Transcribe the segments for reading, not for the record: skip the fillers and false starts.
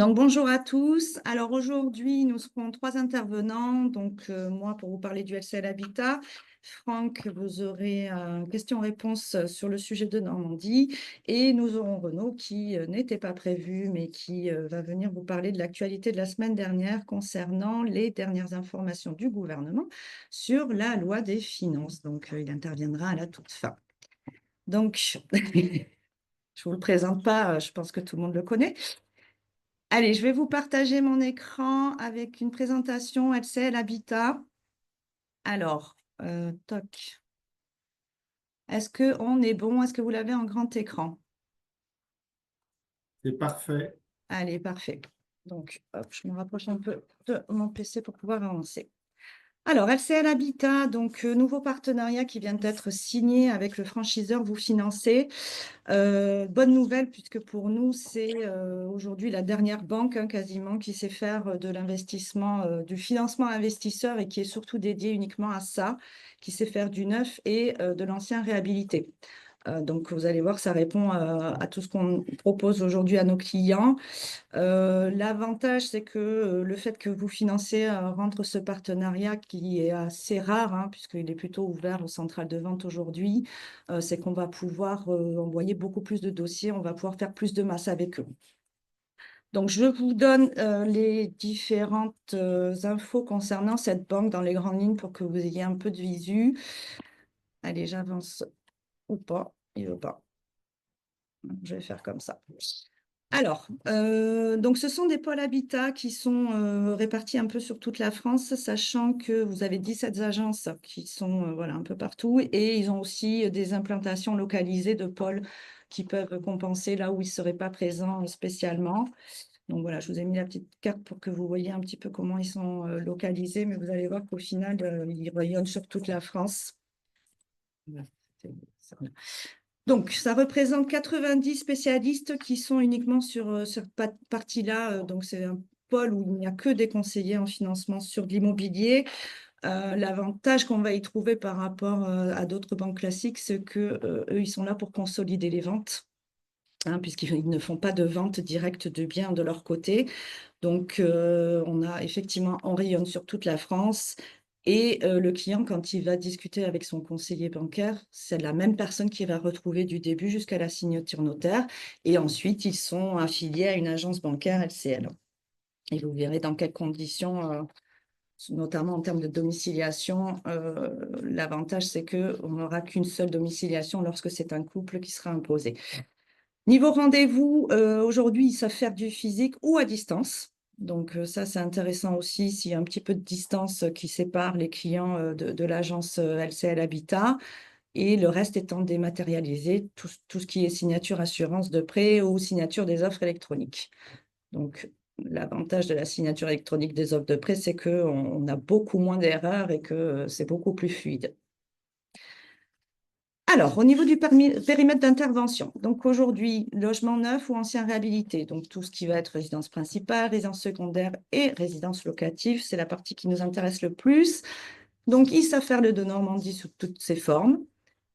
Donc, bonjour à tous. Alors aujourd'hui, nous serons trois intervenants. Donc, moi, pour vous parler du LCL Habitat. Franck, vous aurez question-réponse sur le sujet de Normandie. Et nous aurons Renaud qui n'était pas prévu, mais qui va venir vous parler de l'actualité de la semaine dernière concernant les dernières informations du gouvernement sur la loi des finances. Donc, il interviendra à la toute fin. Donc, je ne vous le présente pas, je pense que tout le monde le connaît. Allez, je vais vous partager mon écran avec une présentation LCL Habitat. Alors, toc. Est-ce qu'on est bon? Est-ce que vous l'avez en grand écran? C'est parfait. Allez, parfait. Donc, hop, je me rapproche un peu de mon PC pour pouvoir avancer. Alors, LCL Habitat, donc nouveau partenariat qui vient d'être signé avec le franchiseur Vous Financez. Bonne nouvelle, puisque pour nous, c'est aujourd'hui la dernière banque quasiment qui sait faire de l'investissement, du financement investisseur et qui est surtout dédié uniquement à ça, qui sait faire du neuf et de l'ancien réhabilité. Donc, vous allez voir, ça répond à tout ce qu'on propose aujourd'hui à nos clients. L'avantage, c'est que le fait que vous financez rentre ce partenariat qui est assez rare, puisqu'il est plutôt ouvert aux centrales de vente aujourd'hui, c'est qu'on va pouvoir envoyer beaucoup plus de dossiers, on va pouvoir faire plus de masse avec eux. Donc, je vous donne les différentes infos concernant cette banque dans les grandes lignes pour que vous ayez un peu de visu. Allez, j'avance ou pas, il veut pas. Je vais faire comme ça. Alors, donc ce sont des pôles habitat qui sont répartis un peu sur toute la France, sachant que vous avez 17 agences qui sont voilà, un peu partout et ils ont aussi des implantations localisées de pôles qui peuvent compenser là où ils ne seraient pas présents spécialement. Donc voilà, je vous ai mis la petite carte pour que vous voyez un petit peu comment ils sont localisés, mais vous allez voir qu'au final, ils rayonnent sur toute la France. Voilà, ça. Donc, ça représente 90 spécialistes qui sont uniquement sur cette partie-là. Donc, c'est un pôle où il n'y a que des conseillers en financement sur de l'immobilier. L'avantage qu'on va y trouver par rapport à d'autres banques classiques, c'est que eux, ils sont là pour consolider les ventes, puisqu'ils ne font pas de vente directe de biens de leur côté. Donc, on a effectivement, on rayonne sur toute la France. Et le client, quand il va discuter avec son conseiller bancaire, c'est la même personne qu'il va retrouver du début jusqu'à la signature notaire. Et ensuite, ils sont affiliés à une agence bancaire LCL. Et vous verrez dans quelles conditions, notamment en termes de domiciliation, l'avantage, c'est qu'on n'aura qu'une seule domiciliation lorsque c'est un couple qui sera imposé. Niveau rendez-vous, aujourd'hui, ils savent faire du physique ou à distance. Donc ça, c'est intéressant aussi s'il y a un petit peu de distance qui sépare les clients de l'agence LCL Habitat et le reste étant dématérialisé, tout ce qui est signature assurance de prêt ou signature des offres électroniques. Donc l'avantage de la signature électronique des offres de prêt, c'est qu'on a beaucoup moins d'erreurs et que c'est beaucoup plus fluide. Alors, au niveau du périmètre d'intervention, donc aujourd'hui, logement neuf ou ancien réhabilité, donc tout ce qui va être résidence principale, résidence secondaire et résidence locative, c'est la partie qui nous intéresse le plus. Donc, ils savent faire le de Normandie sous toutes ses formes.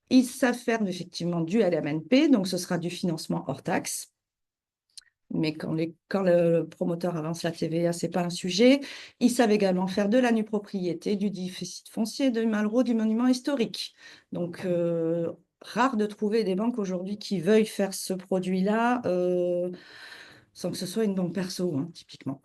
Ils savent faire effectivement du LMNP, donc ce sera du financement hors taxe. Mais quand le promoteur avance la TVA, ce n'est pas un sujet. Ils savent également faire de la nue propriété, du déficit foncier, du Malraux, du monument historique. Donc, rare de trouver des banques aujourd'hui qui veuillent faire ce produit-là sans que ce soit une banque perso, typiquement.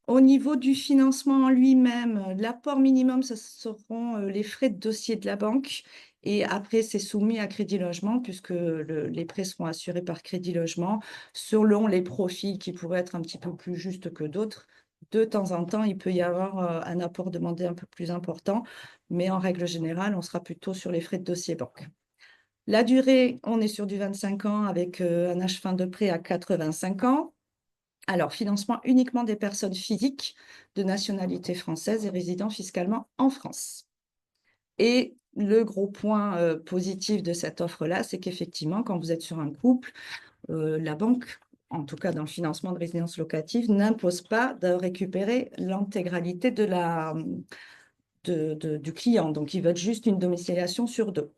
Au niveau du financement en lui-même, l'apport minimum, ce seront les frais de dossier de la banque. Et après, c'est soumis à Crédit Logement, puisque les prêts seront assurés par Crédit Logement, selon les profils qui pourraient être un petit peu plus justes que d'autres. De temps en temps, il peut y avoir un apport demandé un peu plus important, mais en règle générale, on sera plutôt sur les frais de dossier banque. La durée, on est sur du 25 ans avec un âge fin de prêt à 85 ans. Alors, financement uniquement des personnes physiques de nationalité française et résidant fiscalement en France. Et le gros point positif de cette offre-là, c'est qu'effectivement, quand vous êtes sur un couple, la banque, en tout cas dans le financement de résidence locative, n'impose pas de récupérer l'intégralité du client. Donc, ils veulent juste une domiciliation sur deux.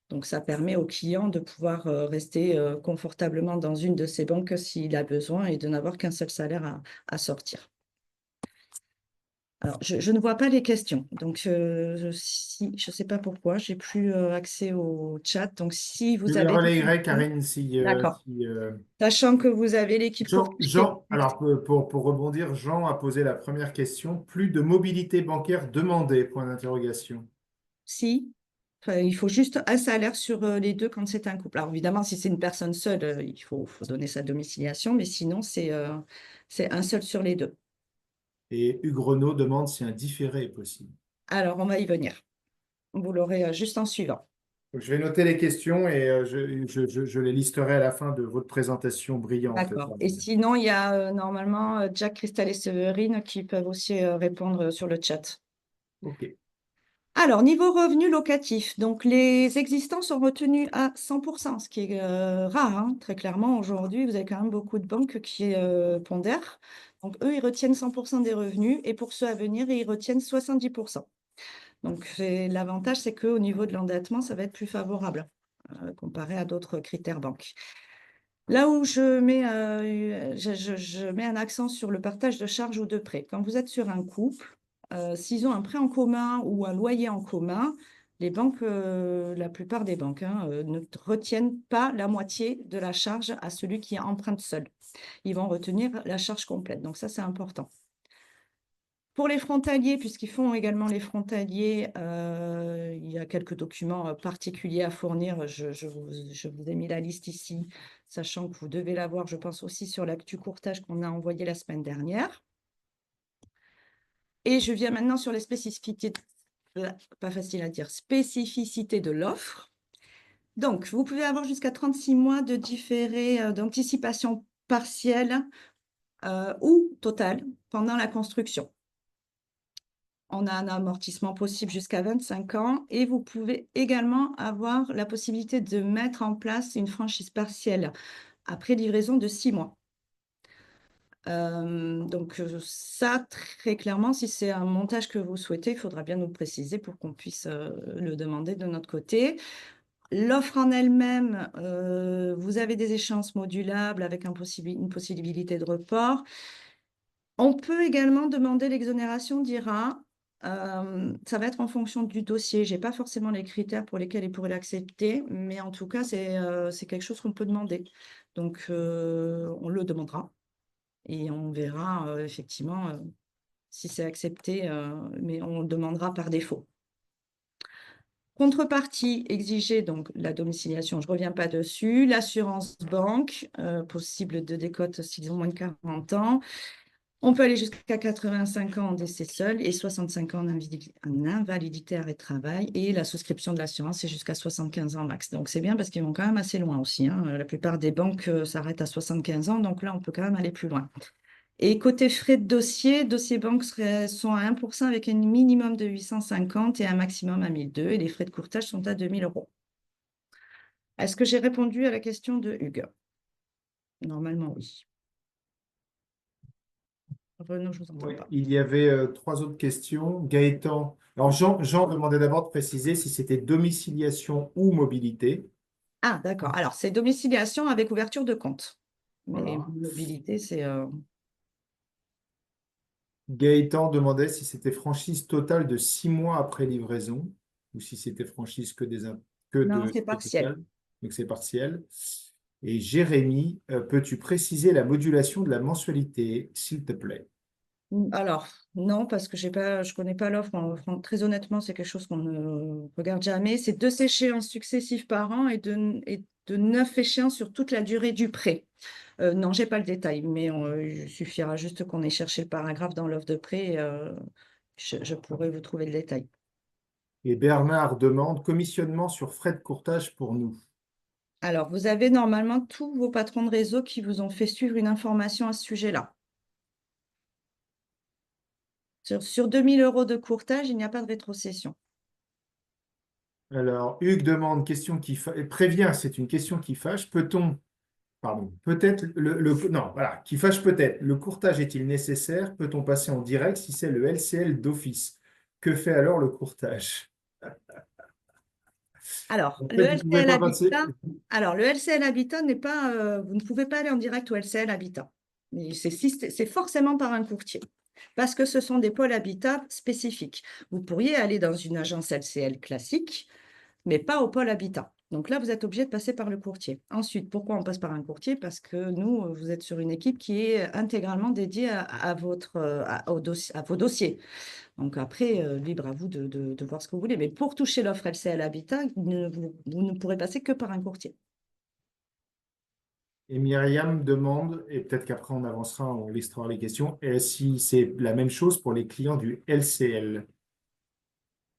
Donc, ça permet au client de pouvoir rester confortablement dans une de ces banques s'il a besoin et de n'avoir qu'un seul salaire à sortir. Alors, je ne vois pas les questions. Donc, je ne sais pas pourquoi, j'ai plus accès au chat. Donc, si Je vous les avez des relayerai, questions, Karine, d'accord. Sachant que vous avez l'équipe courtage qui est Jean, alors pour rebondir, Jean a posé la première question. Plus de mobilité bancaire demandée, point d'interrogation. si. Enfin, il faut juste un salaire sur les deux quand c'est un couple. Alors, évidemment, si c'est une personne seule, faut donner sa domiciliation, mais sinon, c'est un seul sur les deux. Et Hugues Renaud demande si un différé est possible. Alors, on va y venir. Vous l'aurez juste en suivant. Donc, je vais noter les questions et je les listerai à la fin de votre présentation brillante, D'accord. Et Caroline. sinon, il y a normalement Jack, Christelle et Séverine qui peuvent aussi répondre sur le chat. OK. Alors, niveau revenu locatif, donc les existants sont retenus à 100%, ce qui est rare, hein. Très clairement, aujourd'hui, vous avez quand même beaucoup de banques qui pondèrent. Donc, eux, ils retiennent 100% des revenus et pour ceux à venir, ils retiennent 70%. Donc, l'avantage, c'est qu'au niveau de l'endettement, ça va être plus favorable comparé à d'autres critères banques. Là où je mets un accent sur le partage de charges ou de prêts. Quand vous êtes sur un couple, s'ils ont un prêt en commun ou un loyer en commun, les banques, la plupart des banques, hein, ne retiennent pas la moitié de la charge à celui qui emprunte seul. Ils vont retenir la charge complète. Donc ça, c'est important. Pour les frontaliers, puisqu'ils font également les frontaliers, il y a quelques documents particuliers à fournir. Je vous ai mis la liste ici, sachant que vous devez l'avoir, je pense, aussi sur l'actu courtage qu'on a envoyé la semaine dernière. Et je viens maintenant sur les spécificités, pas facile à dire, spécificités de l'offre. Donc, vous pouvez avoir jusqu'à 36 mois de différé d'anticipation partielle ou totale pendant la construction. On a un amortissement possible jusqu'à 25 ans et vous pouvez également avoir la possibilité de mettre en place une franchise partielle après livraison de 6 mois. Donc ça, très clairement, si c'est un montage que vous souhaitez, il faudra bien nous le préciser pour qu'on puisse le demander de notre côté. L'offre en elle-même, vous avez des échéances modulables avec une possibilité de report. On peut également demander l'exonération d'IRA. Ça va être en fonction du dossier. Je n'ai pas forcément les critères pour lesquels il pourrait l'accepter, mais en tout cas, c'est quelque chose qu'on peut demander. Donc, on le demandera et on verra effectivement si c'est accepté, mais on le demandera par défaut. Contrepartie exigée, donc la domiciliation, je ne reviens pas dessus. L'assurance banque, possible de décote s'ils ont moins de 40 ans. On peut aller jusqu'à 85 ans en décès seul et 65 ans en invalidité arrêt de travail. Et la souscription de l'assurance, c'est jusqu'à 75 ans max. Donc, c'est bien parce qu'ils vont quand même assez loin aussi, hein. La plupart des banques s'arrêtent à 75 ans. Donc là, on peut quand même aller plus loin. Et côté frais de dossier banque sont à 1% avec un minimum de 850 et un maximum à 1002. Et les frais de courtage sont à 2000 euros. Est-ce que j'ai répondu à la question de Hugues? Normalement, oui. Renaud, je ne vous entends Ouais, pas. il y avait trois autres questions. Gaëtan. Alors, Jean demandait d'abord de préciser si c'était domiciliation ou mobilité. Ah, d'accord. Alors, c'est domiciliation avec ouverture de compte. Mais Voilà. mobilité, c'est... Gaëtan demandait si c'était franchise totale de 6 mois après livraison ou si c'était franchise que Non, de c'est partiel. capital, donc c'est partiel. Et Jérémy, peux-tu préciser la modulation de la mensualité, s'il te plaît? Alors, non, parce que je connais pas l'offre. Très honnêtement, c'est quelque chose qu'on ne regarde jamais. C'est 2 échéances successives par an et de 9 échéances sur toute la durée du prêt. Non, j'ai pas le détail, mais il suffira juste qu'on ait cherché le paragraphe dans l'offre de prêt. Je pourrais vous trouver le détail. Et Bernard demande commissionnement sur frais de courtage pour nous. Alors, vous avez normalement tous vos patrons de réseau qui vous ont fait suivre une information à ce sujet-là. Sur 2000 euros de courtage, il n'y a pas de rétrocession. Alors, Hugues demande, question qui prévient, c'est une question qui fâche. Peut-on, pardon, peut-être, non, voilà, qui fâche peut-être. Le courtage est-il nécessaire? Peut-on passer en direct si c'est le LCL d'office? Que fait alors le courtage? Alors, En le fait, vous ne pouvez LCL pas passer. Habitat, alors, le LCL Habitat n'est pas, vous ne pouvez pas aller en direct au LCL Habitat. Mais c'est forcément par un courtier, parce que ce sont des pôles habitat spécifiques. Vous pourriez aller dans une agence LCL classique, mais pas au pôle habitat. Donc là, vous êtes obligé de passer par le courtier. Ensuite, pourquoi on passe par un courtier? Parce que nous, vous êtes sur une équipe qui est intégralement dédiée à votre, à vos dossiers. Donc après, libre à vous de voir ce que vous voulez. Mais pour toucher l'offre LCL Habitat, vous ne pourrez passer que par un courtier. Et Myriam demande, et peut-être qu'après on avancera, on listera les questions, et si c'est la même chose pour les clients du LCL.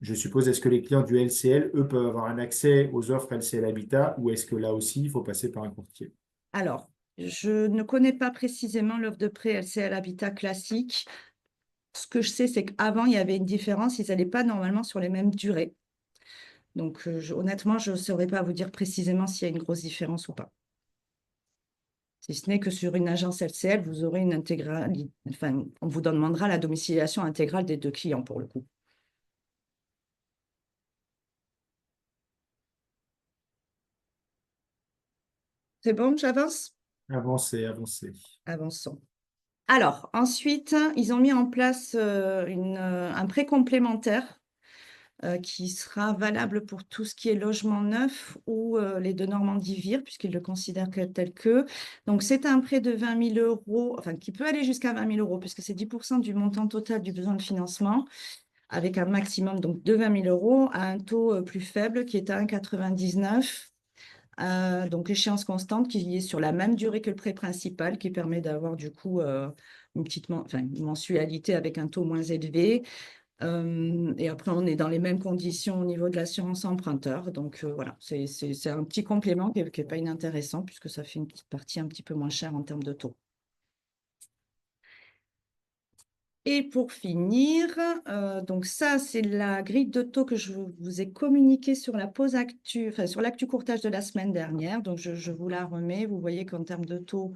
Je suppose, est-ce que les clients du LCL, eux, peuvent avoir un accès aux offres LCL Habitat ou est-ce que là aussi, il faut passer par un courtier? Alors, je ne connais pas précisément l'offre de prêt LCL Habitat classique. Ce que je sais, c'est qu'avant, il y avait une différence. Ils n'allaient pas normalement sur les mêmes durées. Donc, honnêtement, je ne saurais pas vous dire précisément s'il y a une grosse différence ou pas. Si ce n'est que sur une agence LCL, vous aurez une intégralité, enfin, on vous demandera la domiciliation intégrale des deux clients pour le coup. C'est bon, j'avance? Avancez, avancez. Avançons. Alors, ensuite, ils ont mis en place un prêt complémentaire qui sera valable pour tout ce qui est logement neuf ou les de Normandie-Vire, puisqu'ils le considèrent tel que. Donc, c'est un prêt de 20 000 euros, enfin, qui peut aller jusqu'à 20 000 euros, puisque c'est 10% du montant total du besoin de financement, avec un maximum donc, de 20 000 euros à un taux plus faible qui est à 1,99. Donc, échéance constante qui est sur la même durée que le prêt principal, qui permet d'avoir du coup une mensualité avec un taux moins élevé. Et après, on est dans les mêmes conditions au niveau de l'assurance emprunteur. Donc, voilà, c'est un petit complément qui n'est pas inintéressant puisque ça fait une petite partie un petit peu moins chère en termes de taux. Et pour finir, donc ça, c'est la grille de taux que je vous ai communiquée sur la pause actu, enfin, sur l'actu courtage de la semaine dernière. Donc, je vous la remets. Vous voyez qu'en termes de taux,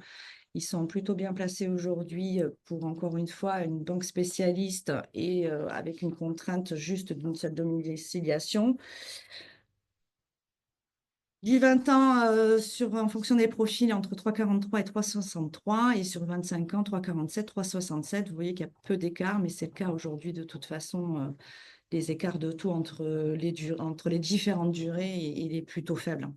ils sont plutôt bien placés aujourd'hui pour, encore une fois, une banque spécialiste et avec une contrainte juste d'une seule domiciliation. Du 20 ans en fonction des profils entre 3,43 et 3,63 et sur 25 ans 3,47, 3,67. Vous voyez qu'il y a peu d'écart, mais c'est le cas aujourd'hui de toute façon. Les écarts de taux entre les différentes durées il est plutôt faible.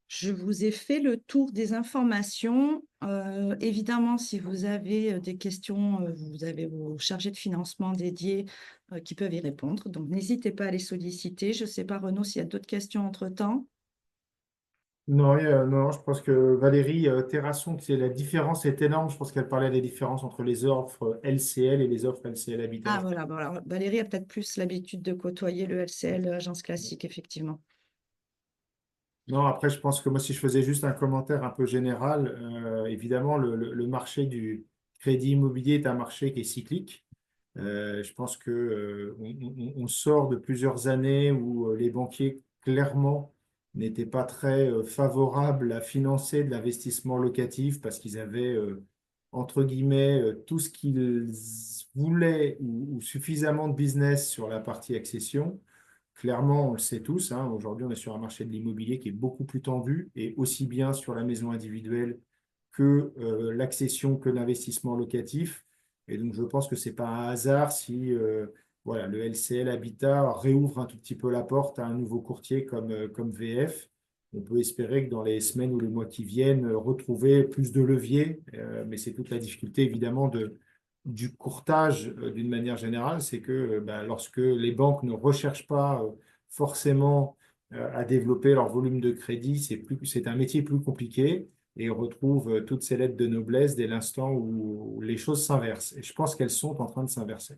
Je vous ai fait le tour des informations. Évidemment, si vous avez des questions, vous avez vos chargés de financement dédiés qui peuvent y répondre. Donc, n'hésitez pas à les solliciter. Je ne sais pas, Renaud, s'il y a d'autres questions entre-temps. Non, non, je pense que Valérie Terrasson, la différence est énorme. Je pense qu'elle parlait des différences entre les offres LCL et les offres LCL Ah, Habitat. voilà. Bon, alors, Valérie a peut-être plus l'habitude de côtoyer le LCL, agence classique, effectivement. Non, après, je pense que moi, si je faisais juste un commentaire un peu général, évidemment, le marché du crédit immobilier est un marché qui est cyclique. Je pense que, on sort de plusieurs années où les banquiers, clairement, n'étaient pas très favorables à financer de l'investissement locatif parce qu'ils avaient, entre guillemets, tout ce qu'ils voulaient ou suffisamment de business sur la partie accession. Clairement, on le sait tous, hein, aujourd'hui, on est sur un marché de l'immobilier qui est beaucoup plus tendu et aussi bien sur la maison individuelle que l'accession, que l'investissement locatif. Et donc, je pense que ce n'est pas un hasard si voilà, le LCL Habitat réouvre un tout petit peu la porte à un nouveau courtier comme VF. On peut espérer que dans les semaines ou les mois qui viennent, retrouver plus de leviers. Mais c'est toute la difficulté, évidemment, du courtage d'une manière générale. C'est que bah, lorsque les banques ne recherchent pas forcément à développer leur volume de crédit, c'est un métier plus compliqué et on retrouve toutes ces lettres de noblesse dès l'instant où les choses s'inversent. Et je pense qu'elles sont en train de s'inverser.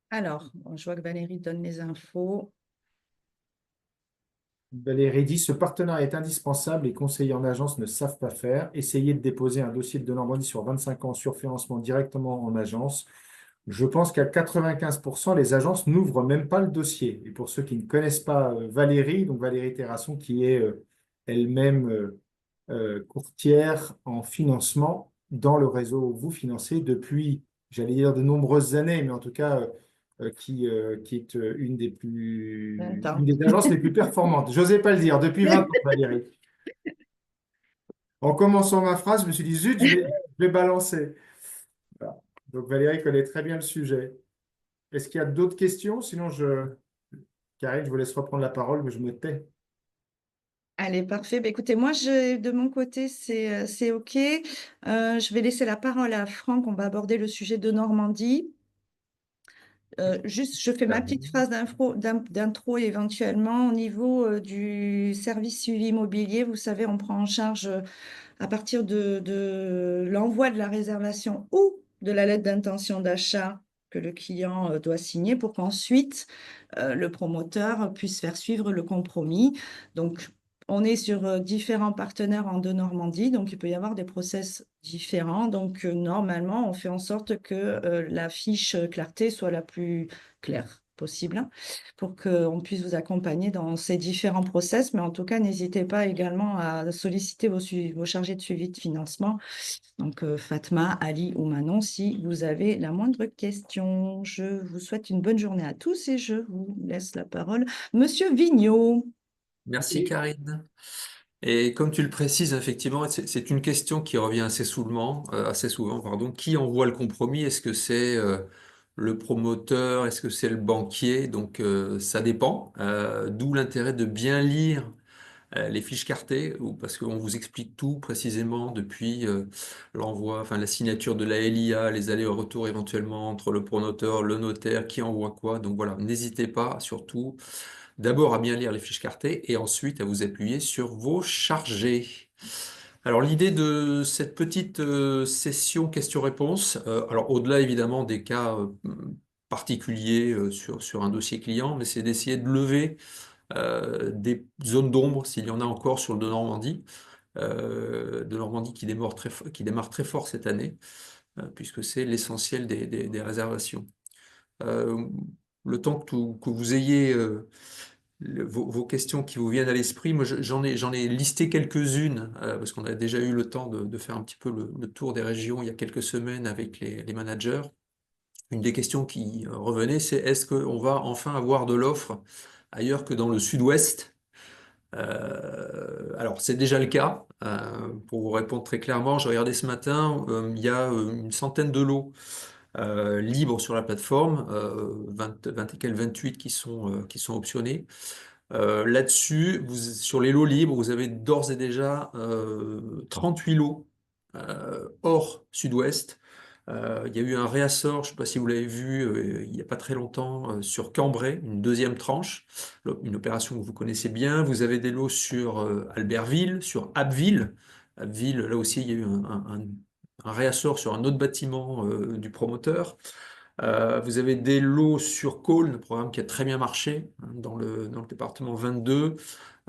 Alors, bon, je vois que Valérie donne les infos. Valérie dit, ce partenariat est indispensable. Les conseillers en agence ne savent pas faire. Essayez de déposer un dossier de Normandie sur 25 ans sur financement directement en agence. Je pense qu'à 95%, les agences n'ouvrent même pas le dossier. Et pour ceux qui ne connaissent pas Valérie, donc Valérie Terrasson, qui est elle-même courtière en financement dans le réseau Vous Financez depuis j'allais dire de nombreuses années, mais en tout cas, qui est une Attends. des agences les plus performantes. J'osais pas le dire, depuis 20 ans, Valérie. En commençant ma phrase, je me suis dit, zut, je vais balancer. Voilà. Donc Valérie connaît très bien le sujet. Est-ce qu'il y a d'autres questions? Sinon, Karine, je vous laisse reprendre la parole, mais je me tais. Allez, parfait. Bah, écoutez, moi, de mon côté, c'est OK. Je vais laisser la parole à Franck. On va aborder le sujet de Normandie. Juste, je fais ma petite phrase d'intro éventuellement au niveau du service suivi immobilier. Vous savez, on prend en charge à partir de l'envoi de la réservation ou de la lettre d'intention d'achat que le client doit signer pour qu'ensuite le promoteur puisse faire suivre le compromis. Donc, on est sur différents partenaires en de Normandie, donc il peut y avoir des process différents. Donc, normalement, on fait en sorte que la fiche clarté soit la plus claire possible pour qu'on puisse vous accompagner dans ces différents process. Mais en tout cas, n'hésitez pas également à solliciter vos chargés de suivi de financement, donc Fatma, Ali ou Manon, si vous avez la moindre question. Je vous souhaite une bonne journée à tous et je vous laisse la parole. Monsieur Vigneault. Merci Karine. Et comme tu le précises, effectivement, c'est une question qui revient assez souvent, pardon. Qui envoie le compromis? Est-ce que c'est le promoteur? Est-ce que c'est le banquier? Donc ça dépend. D'où l'intérêt de bien lire les fiches cartées, parce qu'on vous explique tout précisément depuis l'envoi, enfin la signature de la LIA, les allers-retours éventuellement entre le promoteur, le notaire, qui envoie quoi. Donc voilà, n'hésitez pas surtout d'abord à bien lire les fiches cartées et ensuite à vous appuyer sur vos chargés. Alors l'idée de cette petite session questions-réponses, alors au-delà évidemment des cas particuliers sur un dossier client, mais c'est d'essayer de lever des zones d'ombre, s'il y en a encore sur le de Normandie qui démarre très fort cette année, puisque c'est l'essentiel des réservations. Euh, le temps que vous ayez vos questions qui vous viennent à l'esprit, moi j'en ai listé quelques-unes, parce qu'on a déjà eu le temps de faire un petit peu le tour des régions il y a quelques semaines avec les managers. Une des questions qui revenait, c'est est-ce qu'on va enfin avoir de l'offre ailleurs que dans le sud-ouest? Alors, c'est déjà le cas. Pour vous répondre très clairement, j'ai regardé ce matin, il y a une centaine de lots libres sur la plateforme, 20 et quelques 28 qui sont optionnés. Là-dessus, sur les lots libres, vous avez d'ores et déjà 38 lots hors sud-ouest. Il y a eu un réassort, je ne sais pas si vous l'avez vu, il n'y a pas très longtemps, sur Cambrai, une deuxième tranche, une opération que vous connaissez bien. Vous avez des lots sur Albertville, sur Abbeville. Abbeville, là aussi, il y a eu un réassort sur un autre bâtiment du promoteur. Vous avez des lots sur Cosne, un programme qui a très bien marché hein, dans le département 22.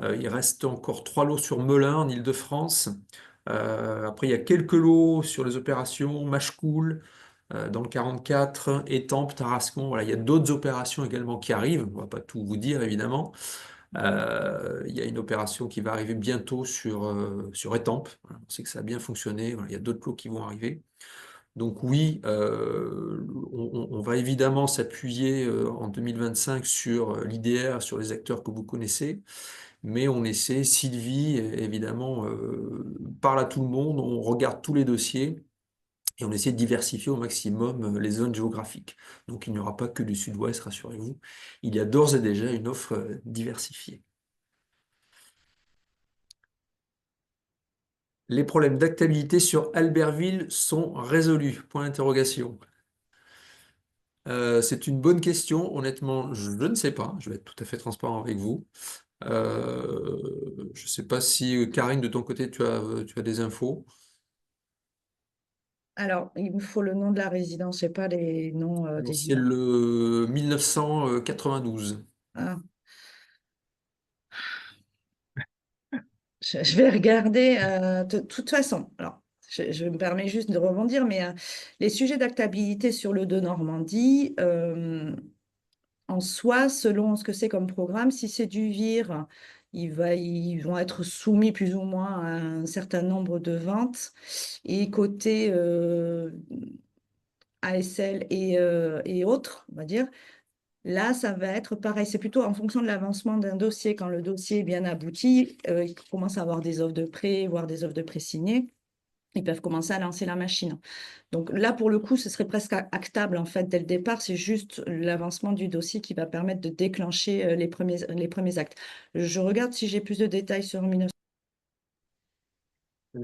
Il reste encore 3 lots sur Melun, en Île-de-France. Après, il y a quelques lots sur les opérations Machecoul, dans le 44, Étampes, Tarascon. Voilà, il y a d'autres opérations également qui arrivent. On ne va pas tout vous dire, évidemment. Il y a une opération qui va arriver bientôt sur Étampes. Voilà, on sait que ça a bien fonctionné. Voilà, il y a d'autres lots qui vont arriver. Donc oui, on va évidemment s'appuyer en 2025 sur l'IDR, sur les acteurs que vous connaissez, mais on essaie, Sylvie, évidemment, parle à tout le monde, on regarde tous les dossiers et on essaie de diversifier au maximum les zones géographiques. Donc il n'y aura pas que du sud-ouest, rassurez-vous, il y a d'ores et déjà une offre diversifiée. Les problèmes d'actabilité sur Albertville sont résolus, point d'interrogation. C'est une bonne question. Honnêtement, je ne sais pas. Je vais être tout à fait transparent avec vous. Je ne sais pas si, Karine, de ton côté, tu as des infos. Alors, il vous faut le nom de la résidence, je sais pas les noms Alors, des c'est immeubles. le 1992. Ah, je vais regarder. De toute façon, alors, je me permets juste de rebondir, mais les sujets d'actabilité sur le de Normandie, en soi, selon ce que c'est comme programme, si c'est du VIR, ils vont être soumis plus ou moins à un certain nombre de ventes. Et côté ASL et autres, on va dire. Là, ça va être pareil. C'est plutôt en fonction de l'avancement d'un dossier. Quand le dossier est bien abouti, ils commencent à avoir des offres de prêt, voire des offres de prêt signées. Ils peuvent commencer à lancer la machine. Donc là, pour le coup, ce serait presque actable en fait dès le départ. C'est juste l'avancement du dossier qui va permettre de déclencher les premiers actes. Je regarde si j'ai plus de détails sur 1900.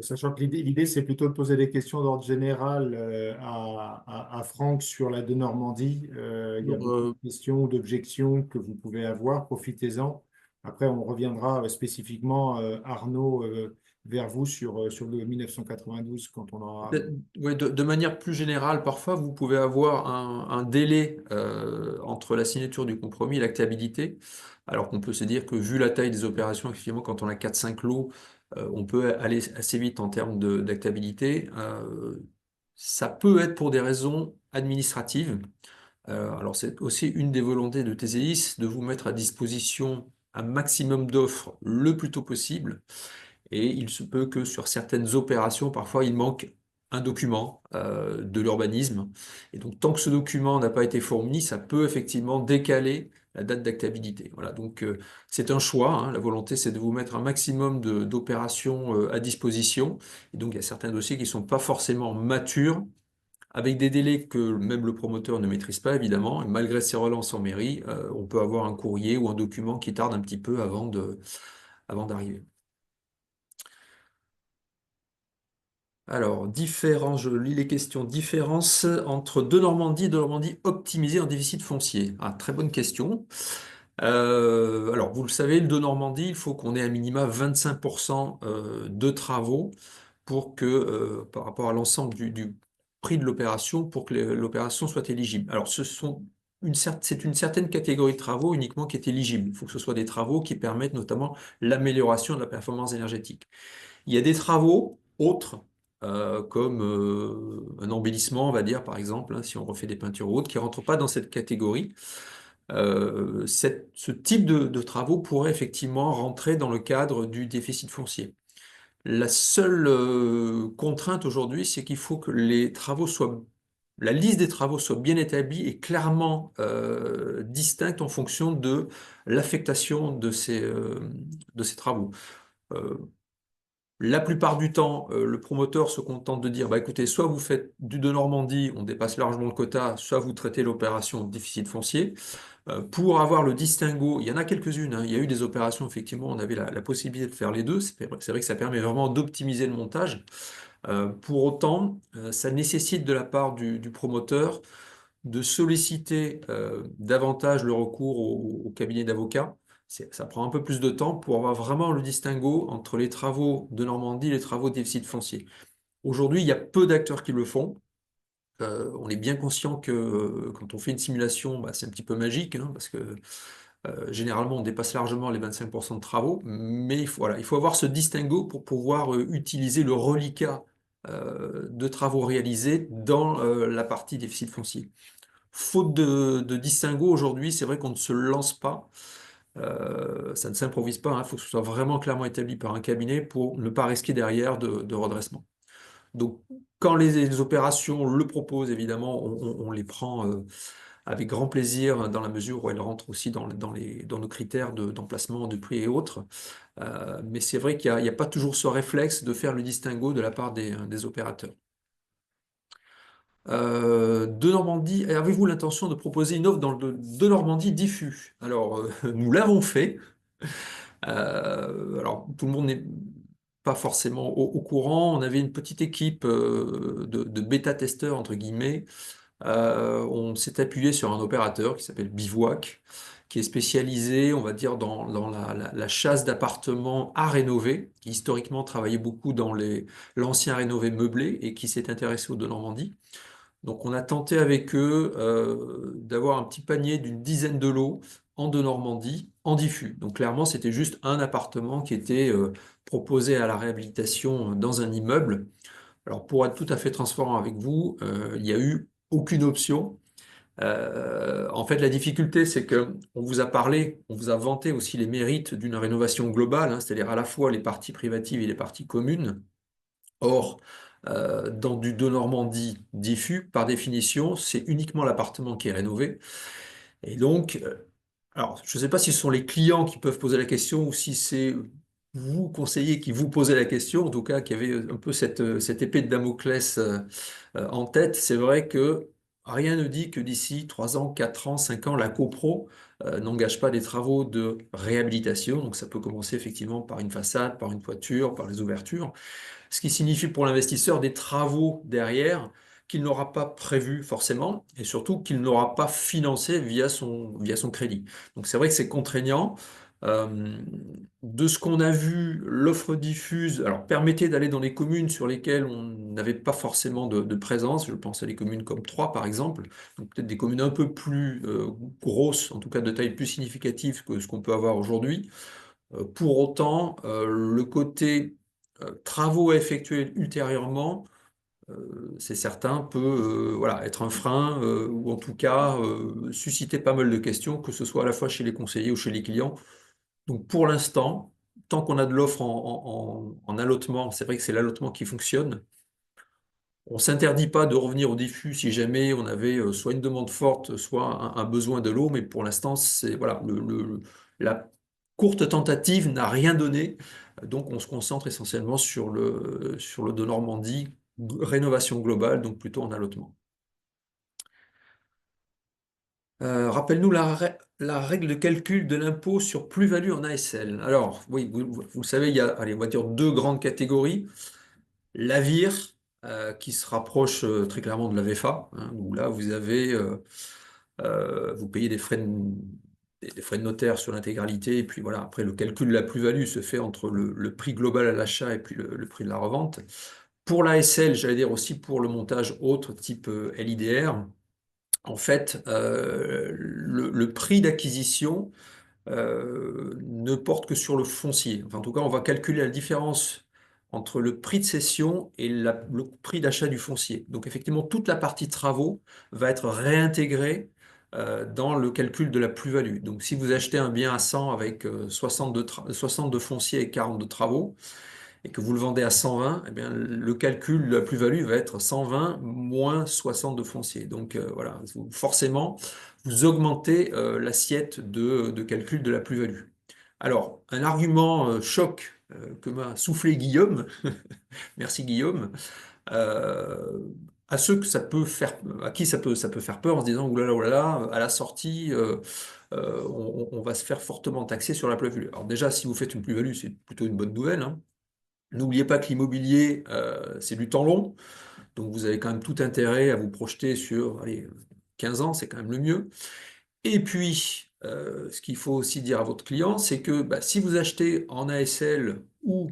Sachant que l'idée, c'est plutôt de poser des questions d'ordre général à Franck sur la de Normandie. Il y a beaucoup de questions ou d'objections que vous pouvez avoir. Profitez-en. Après, on reviendra spécifiquement, Arnaud, vers vous sur le 1992 quand on aura. Ouais, de manière plus générale, parfois, vous pouvez avoir un délai entre la signature du compromis et l'actabilité, alors qu'on peut se dire que vu la taille des opérations, effectivement, quand on a 4-5 lots, on peut aller assez vite en termes d'actabilité. Ça peut être pour des raisons administratives. Alors, c'est aussi une des volontés de TCIS de vous mettre à disposition un maximum d'offres le plus tôt possible. Et il se peut que sur certaines opérations, parfois, il manque un document de l'urbanisme. Et donc, tant que ce document n'a pas été fourni, ça peut effectivement décaler la date d'actabilité. Voilà, donc c'est un choix, hein. La volonté, c'est de vous mettre un maximum d'opérations à disposition. Et donc, il y a certains dossiers qui ne sont pas forcément matures, avec des délais que même le promoteur ne maîtrise pas, évidemment. Et malgré ses relances en mairie, on peut avoir un courrier ou un document qui tarde un petit peu avant d'arriver. Alors, je lis les questions. Différence entre de Normandie optimisée en déficit foncier. Ah, très bonne question. Alors, vous le savez, le de Normandie, il faut qu'on ait à minima 25% de travaux pour que, par rapport à l'ensemble du prix de l'opération, pour que l'opération soit éligible. Alors, c'est une certaine catégorie de travaux uniquement qui est éligible. Il faut que ce soit des travaux qui permettent notamment l'amélioration de la performance énergétique. Il y a des travaux autres, comme un embellissement, on va dire, par exemple, hein, si on refait des peintures ou autres, qui ne rentrent pas dans cette catégorie. Ce type de travaux pourrait effectivement rentrer dans le cadre du déficit foncier. La seule contrainte aujourd'hui, c'est qu'il faut que la liste des travaux soit bien établie et clairement distincte en fonction de l'affectation de ces travaux. La plupart du temps, le promoteur se contente de dire, bah, écoutez, soit vous faites du de Normandie, on dépasse largement le quota, soit vous traitez l'opération déficit foncier. Pour avoir le distinguo, il y en a quelques-unes, hein. Il y a eu des opérations, effectivement, on avait la possibilité de faire les deux. C'est vrai que ça permet vraiment d'optimiser le montage. Pour autant, ça nécessite de la part du promoteur de solliciter davantage le recours au cabinet d'avocats. Ça prend un peu plus de temps pour avoir vraiment le distinguo entre les travaux de Normandie et les travaux de déficit foncier. Aujourd'hui, il y a peu d'acteurs qui le font. On est bien conscient que quand on fait une simulation, bah, c'est un petit peu magique, hein, parce que généralement, on dépasse largement les 25% de travaux, mais voilà, il faut avoir ce distinguo pour pouvoir utiliser le reliquat de travaux réalisés dans la partie déficit foncier. Faute de distinguo aujourd'hui, c'est vrai qu'on ne se lance pas. Ça ne s'improvise pas, hein. Il faut que ce soit vraiment clairement établi par un cabinet pour ne pas risquer derrière de redressement. Donc, quand les opérations le proposent, évidemment, on les prend avec grand plaisir dans la mesure où elles rentrent aussi dans nos critères d'emplacement, de prix et autres. Mais c'est vrai qu'il n'y a pas toujours ce réflexe de faire le distinguo de la part des opérateurs. De Normandie, avez-vous l'intention de proposer une offre dans le de Normandie diffus? Alors, nous l'avons fait. Alors, tout le monde n'est pas forcément au courant. On avait une petite équipe de bêta-testeurs, entre guillemets. On s'est appuyé sur un opérateur qui s'appelle Bivouac, qui est spécialisé, on va dire, dans la chasse d'appartements à rénover, qui historiquement travaillait beaucoup dans l'ancien rénové meublé et qui s'est intéressé au de Normandie. Donc, on a tenté avec eux d'avoir un petit panier d'une dizaine de lots en de Normandie, en diffus. Donc, clairement, c'était juste un appartement qui était proposé à la réhabilitation dans un immeuble. Alors, pour être tout à fait transparent avec vous, il n'y a eu aucune option. En fait, la difficulté, c'est que on vous a parlé, on vous a vanté aussi les mérites d'une rénovation globale, hein, c'est-à-dire à la fois les parties privatives et les parties communes. Or, dans du Denormandie diffus, par définition, c'est uniquement l'appartement qui est rénové. Et donc, alors, je ne sais pas si ce sont les clients qui peuvent poser la question ou si c'est vous, conseiller, qui vous posez la question, en tout cas, qui avez un peu cette épée de Damoclès en tête. C'est vrai que rien ne dit que d'ici 3 ans, 4 ans, 5 ans, la copro n'engage pas des travaux de réhabilitation. Donc, ça peut commencer effectivement par une façade, par une toiture, par les ouvertures, ce qui signifie pour l'investisseur des travaux derrière qu'il n'aura pas prévu forcément et surtout qu'il n'aura pas financé via son crédit. Donc c'est vrai que c'est contraignant. Euh, de ce qu'on a vu, l'offre diffuse, alors permettait d'aller dans les communes sur lesquelles on n'avait pas forcément de présence. Je pense à des communes comme Troyes par exemple, donc peut-être des communes un peu plus grosses, en tout cas de taille plus significative que ce qu'on peut avoir aujourd'hui. Pour autant, le côté travaux à effectuer ultérieurement, c'est certain, peut voilà, être un frein ou en tout cas susciter pas mal de questions, que ce soit à la fois chez les conseillers ou chez les clients. Donc pour l'instant, tant qu'on a de l'offre en allotement, c'est vrai que c'est l'allotement qui fonctionne. On ne s'interdit pas de revenir au diffus si jamais on avait soit une demande forte, soit un besoin de l'eau, mais pour l'instant, c'est voilà, la courte tentative n'a rien donné. Donc on se concentre essentiellement sur le de Normandie, rénovation globale, donc plutôt en allotement. Rappelle-nous la règle de calcul de l'impôt sur plus-value en ASL. Alors, oui, vous le savez, il y a, allez, on va dire deux grandes catégories. L'AVIR, qui se rapproche très clairement de la VFA, hein, où là, vous payez des frais de notaire sur l'intégralité, et puis voilà, après, le calcul de la plus-value se fait entre le prix global à l'achat et puis le prix de la revente. Pour l'ASL, j'allais dire aussi pour le montage autre, type LIDR, en fait, le prix d'acquisition ne porte que sur le foncier. Enfin, en tout cas, on va calculer la différence entre le prix de cession et le prix d'achat du foncier. Donc, effectivement, toute la partie travaux va être réintégrée dans le calcul de la plus-value. Donc, si vous achetez un bien à 100 avec 60 de foncier et 40 de travaux, et que vous le vendez à 120, eh bien, le calcul de la plus-value va être 120 moins 60 de foncier. Donc voilà, forcément, vous augmentez l'assiette de calcul de la plus-value. Alors, un argument choc que m'a soufflé Guillaume, merci Guillaume, euh, à ceux que ça peut faire, à qui ça peut faire peur en se disant oulala, oulala, à la sortie, on va se faire fortement taxer sur la plus-value. Alors déjà, si vous faites une plus-value, c'est plutôt une bonne nouvelle, hein. N'oubliez pas que l'immobilier, c'est du temps long, donc vous avez quand même tout intérêt à vous projeter sur allez, 15 ans, c'est quand même le mieux. Et puis, ce qu'il faut aussi dire à votre client, c'est que bah, si vous achetez en ASL ou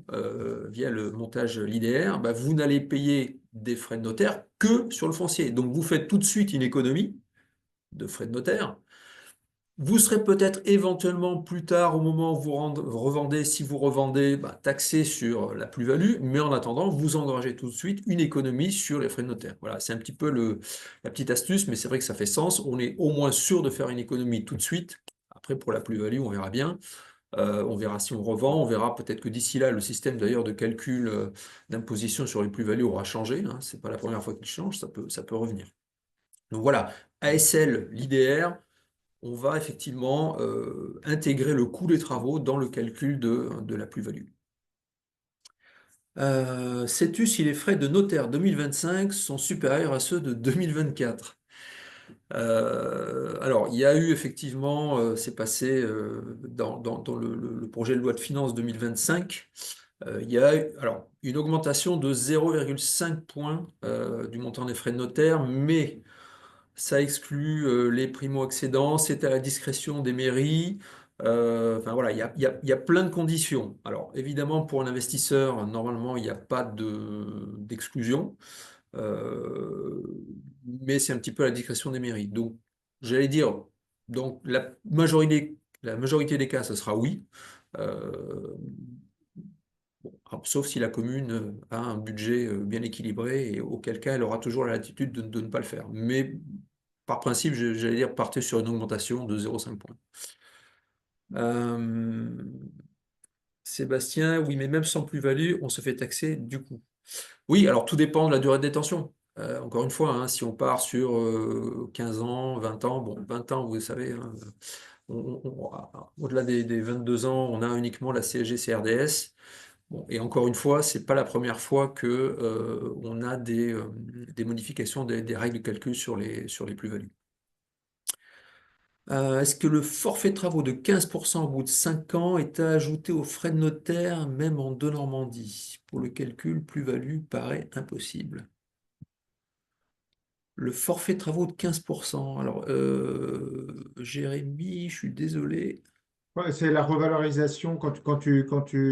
via le montage LIDR, bah, vous n'allez payer des frais de notaire que sur le foncier. Donc vous faites tout de suite une économie de frais de notaire. Vous serez peut-être éventuellement plus tard, au moment où vous revendez, si vous revendez, bah, taxé sur la plus-value, mais en attendant, vous engagez tout de suite une économie sur les frais de notaire. Voilà, c'est un petit peu la petite astuce, mais c'est vrai que ça fait sens. On est au moins sûr de faire une économie tout de suite. Après, pour la plus-value, on verra bien. On verra si on revend, on verra peut-être que d'ici là, le système d'ailleurs de calcul d'imposition sur les plus-values aura changé, hein. C'est pas la première fois qu'il change, ça peut revenir. Donc voilà, ASL, l'IDR, on va effectivement intégrer le coût des travaux dans le calcul de la plus-value. Sais-tu si les frais de notaire 2025 sont supérieurs à ceux de 2024? Alors, il y a eu effectivement, c'est passé dans le projet de loi de finances 2025, il y a eu alors, une augmentation de 0,5 points du montant des frais de notaire, mais ça exclut les primo-accédants, c'est à la discrétion des mairies. Enfin voilà, il y a plein de conditions. Alors évidemment, pour un investisseur, normalement, il n'y a pas d'exclusion, euh, mais c'est un petit peu à la discrétion des mairies. Donc, j'allais dire, donc la majorité des cas, ce sera oui. Euh, Sauf si la commune a un budget bien équilibré, et auquel cas elle aura toujours la latitude de ne pas le faire. Mais par principe, j'allais dire, partez sur une augmentation de 0,5 points. Euh, Sébastien, oui, mais même sans plus-value, on se fait taxer du coup. Oui, alors tout dépend de la durée de détention. Encore une fois, hein, si on part sur 15 ans, 20 ans, bon, 20 ans, vous savez, hein, au-delà des 22 ans, on a uniquement la CSG-CRDS. Bon, et encore une fois, c'est pas la première fois que on a des modifications des règles de calcul sur les plus-values. Est-ce que le forfait de travaux de 15% au bout de 5 ans est ajouté aux frais de notaire, même en Normandie? Pour le calcul, plus-value paraît impossible. Le forfait de travaux de 15%. Alors, Jérémy, je suis désolé. Ouais, c'est la revalorisation. Quand tu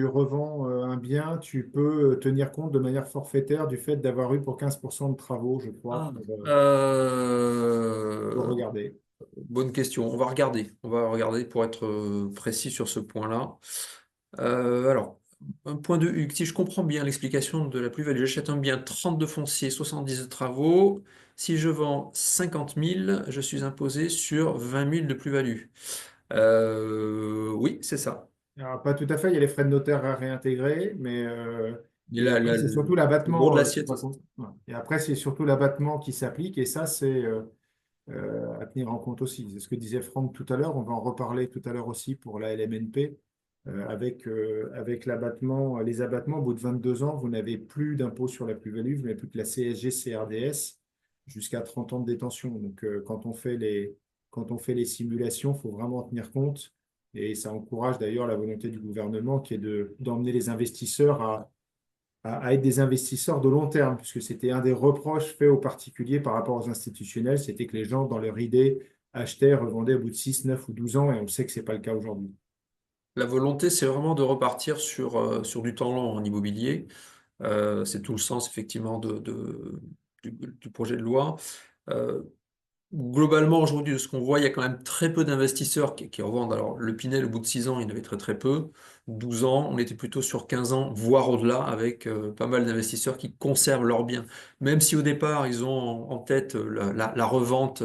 revends un bien, tu peux tenir compte de manière forfaitaire du fait d'avoir eu pour 15% de travaux, je crois. Ah. Faut regarder. Bonne question. On va regarder pour être précis sur ce point-là. Alors, un point de vue, si je comprends bien l'explication de la plus-value, j'achète un bien 30 de foncier, 70 de travaux. Si je vends 50 000, je suis imposé sur 20 000 de plus-value. Oui, c'est ça. Alors, pas tout à fait, il y a les frais de notaire à réintégrer, Et et après, c'est surtout le gros de l'abattement. l'assiette, c'est ça. Ouais. Et après, c'est surtout l'abattement qui s'applique, et ça, c'est à tenir en compte aussi. C'est ce que disait Franck tout à l'heure. On va en reparler tout à l'heure aussi pour la LMNP. Avec l'abattement, les abattements, au bout de 22 ans, vous n'avez plus d'impôt sur la plus-value, vous n'avez plus que la CSG, CRDS jusqu'à 30 ans de détention. Donc, quand on fait les simulations, il faut vraiment en tenir compte. Et ça encourage d'ailleurs la volonté du gouvernement qui est d'emmener les investisseurs à être des investisseurs de long terme, puisque c'était un des reproches faits aux particuliers par rapport aux institutionnels, c'était que les gens, dans leur idée, achetaient, revendaient au bout de 6, 9 ou 12 ans, et on sait que ce n'est pas le cas aujourd'hui. La volonté, c'est vraiment de repartir sur du temps long en immobilier. C'est tout le sens, effectivement, du projet de loi. Euh, Globalement, aujourd'hui, de ce qu'on voit, il y a quand même très peu d'investisseurs qui revendent. Alors, le Pinel, au bout de 6 ans, il y en avait très très peu. 12 ans, on était plutôt sur 15 ans, voire au-delà, avec pas mal d'investisseurs qui conservent leurs biens. Même si au départ, ils ont en tête la revente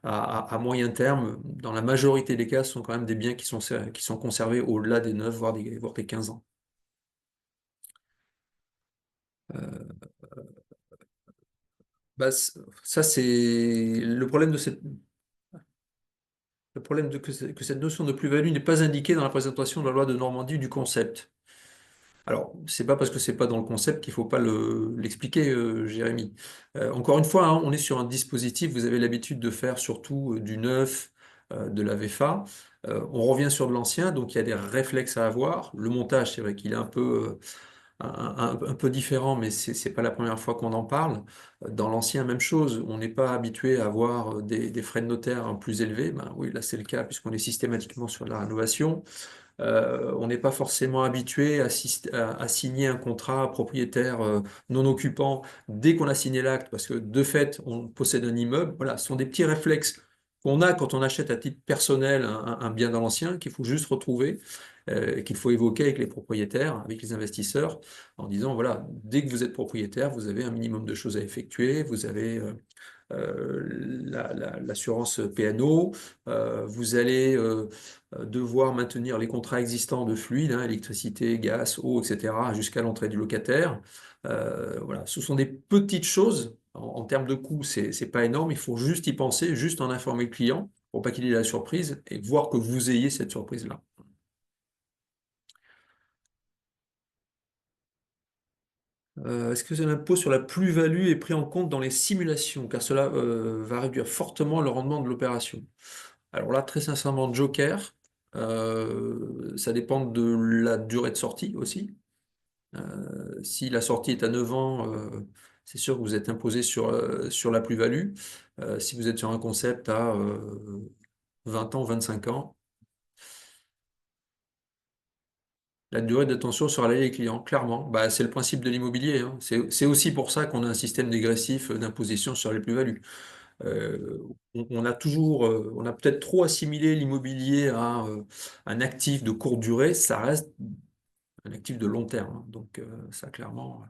à moyen terme, dans la majorité des cas, ce sont quand même des biens qui sont conservés au-delà des 9, voire des 15 ans. Euh, Ça, c'est le problème de cette Le problème que cette notion de plus-value n'est pas indiquée dans la présentation de la loi de Normandie du concept. Alors, c'est pas parce que c'est pas dans le concept qu'il faut pas l'expliquer, Jérémy. Encore une fois, hein, on est sur un dispositif, vous avez l'habitude de faire surtout du neuf, de la VFA. On revient sur de l'ancien, donc il y a des réflexes à avoir. Le montage, c'est vrai qu'il est un peu différent, mais c'est pas la première fois qu'on en parle. Dans l'ancien, même chose, on n'est pas habitué à avoir des frais de notaire plus élevés. Ben oui, là c'est le cas puisqu'on est systématiquement sur de la rénovation. On n'est pas forcément habitué à signer un contrat propriétaire non occupant dès qu'on a signé l'acte, parce que de fait, on possède un immeuble. Voilà, ce sont des petits réflexes qu'on a quand on achète à titre personnel un bien dans l'ancien, qu'il faut juste retrouver, qu'il faut évoquer avec les propriétaires, avec les investisseurs, en disant, voilà, dès que vous êtes propriétaire, vous avez un minimum de choses à effectuer, vous avez l'assurance P&O, vous allez devoir maintenir les contrats existants de fluides, hein, électricité, gaz, eau, etc., jusqu'à l'entrée du locataire. Voilà, ce sont des petites choses. En termes de coûts, c'est pas énorme. Il faut juste y penser, juste en informer le client pour pas qu'il ait la surprise et voir que vous ayez cette surprise-là. Est-ce que l'impôt sur la plus-value est pris en compte dans les simulations, car cela va réduire fortement le rendement de l'opération? Alors là, très sincèrement, Joker, ça dépend de la durée de sortie aussi. Si la sortie est à 9 ans, c'est sûr que vous êtes imposé sur la plus-value. Si vous êtes sur un concept à 20 ans, 25 ans, la durée de détention sera liée les clients, clairement. Bah, c'est le principe de l'immobilier, hein. C'est aussi pour ça qu'on a un système dégressif d'imposition sur les plus-values. Euh, on a peut-être trop assimilé l'immobilier à un actif de courte durée, ça reste un actif de long terme, hein. Donc ça, clairement,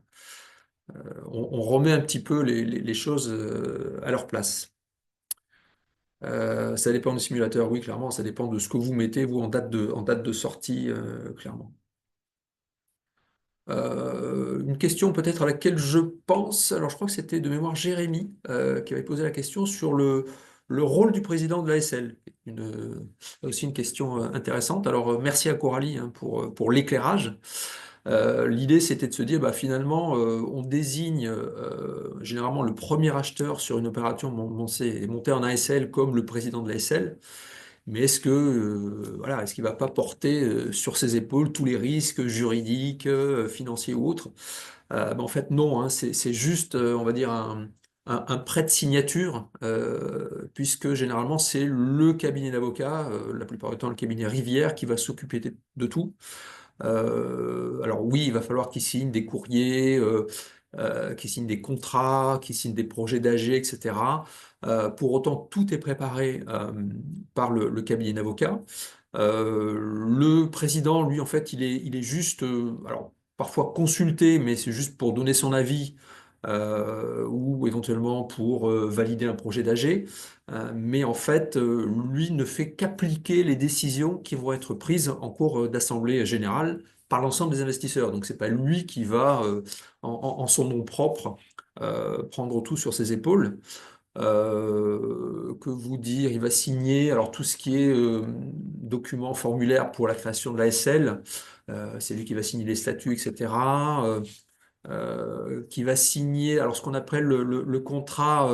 on remet un petit peu les choses à leur place. Ça dépend du simulateur, oui, clairement, ça dépend de ce que vous mettez, vous, en date de sortie, clairement. Une question peut-être à laquelle je pense, alors je crois que c'était de mémoire Jérémy qui avait posé la question sur le rôle du président de l'ASL. Aussi une question intéressante. Alors merci à Coralie hein, pour l'éclairage. L'idée c'était de se dire bah, finalement on désigne généralement le premier acheteur sur une opération montée en ASL comme le président de l'ASL. Mais est-ce que voilà, est-ce qu'il ne va pas porter sur ses épaules tous les risques juridiques, financiers ou autres? Ben, en fait, non, hein, c'est juste, on va dire, un prêt de signature, puisque généralement, c'est le cabinet d'avocats, la plupart du temps le cabinet Rivière, qui va s'occuper de tout. Alors oui, il va falloir qu'il signe des courriers, qu'il signe des contrats, qu'il signe des projets d'AG, etc. Pour autant, tout est préparé par le cabinet d'avocats. Le président, lui, en fait, il est juste, alors parfois consulté, mais c'est juste pour donner son avis ou éventuellement pour valider un projet d'AG. Mais en fait, lui ne fait qu'appliquer les décisions qui vont être prises en cours d'assemblée générale par l'ensemble des investisseurs. Donc, c'est pas lui qui va, en son nom propre, prendre tout sur ses épaules. Que vous dire, il va signer alors tout ce qui est document formulaire pour la création de la SL, c'est lui qui va signer les statuts, etc. Qui va signer alors ce qu'on appelle le contrat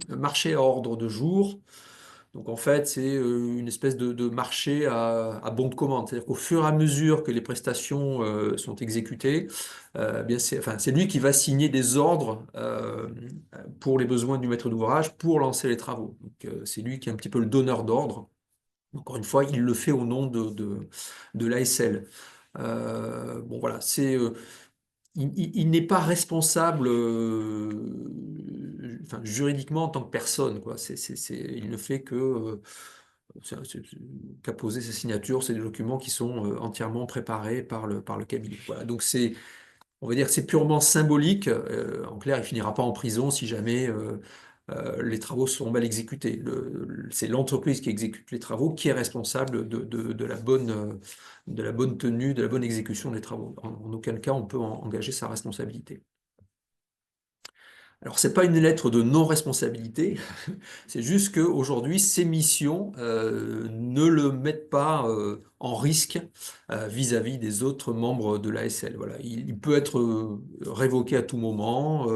marché à ordre de jour. Donc en fait, c'est une espèce de marché à bon de commande. C'est-à-dire qu'au fur et à mesure que les prestations sont exécutées, bien c'est lui qui va signer des ordres pour les besoins du maître d'ouvrage pour lancer les travaux. Donc c'est lui qui est un petit peu le donneur d'ordre. Encore une fois, il le fait au nom de l'ASL. Bon voilà, il n'est pas responsable enfin, juridiquement en tant que personne, quoi. Il ne fait que qu'à poser ses signatures, c'est des documents qui sont entièrement préparés par le cabinet. Voilà. Donc on va dire que c'est purement symbolique. En clair, il ne finira pas en prison si jamais les travaux sont mal exécutés. C'est l'entreprise qui exécute les travaux qui est responsable de la bonne tenue, de la bonne exécution des travaux. En aucun cas, on peut engager sa responsabilité. Alors, ce n'est pas une lettre de non-responsabilité, c'est juste qu'aujourd'hui, ces missions ne le mettent pas en risque vis-à-vis des autres membres de l'ASL. Voilà. Il peut être révoqué à tout moment,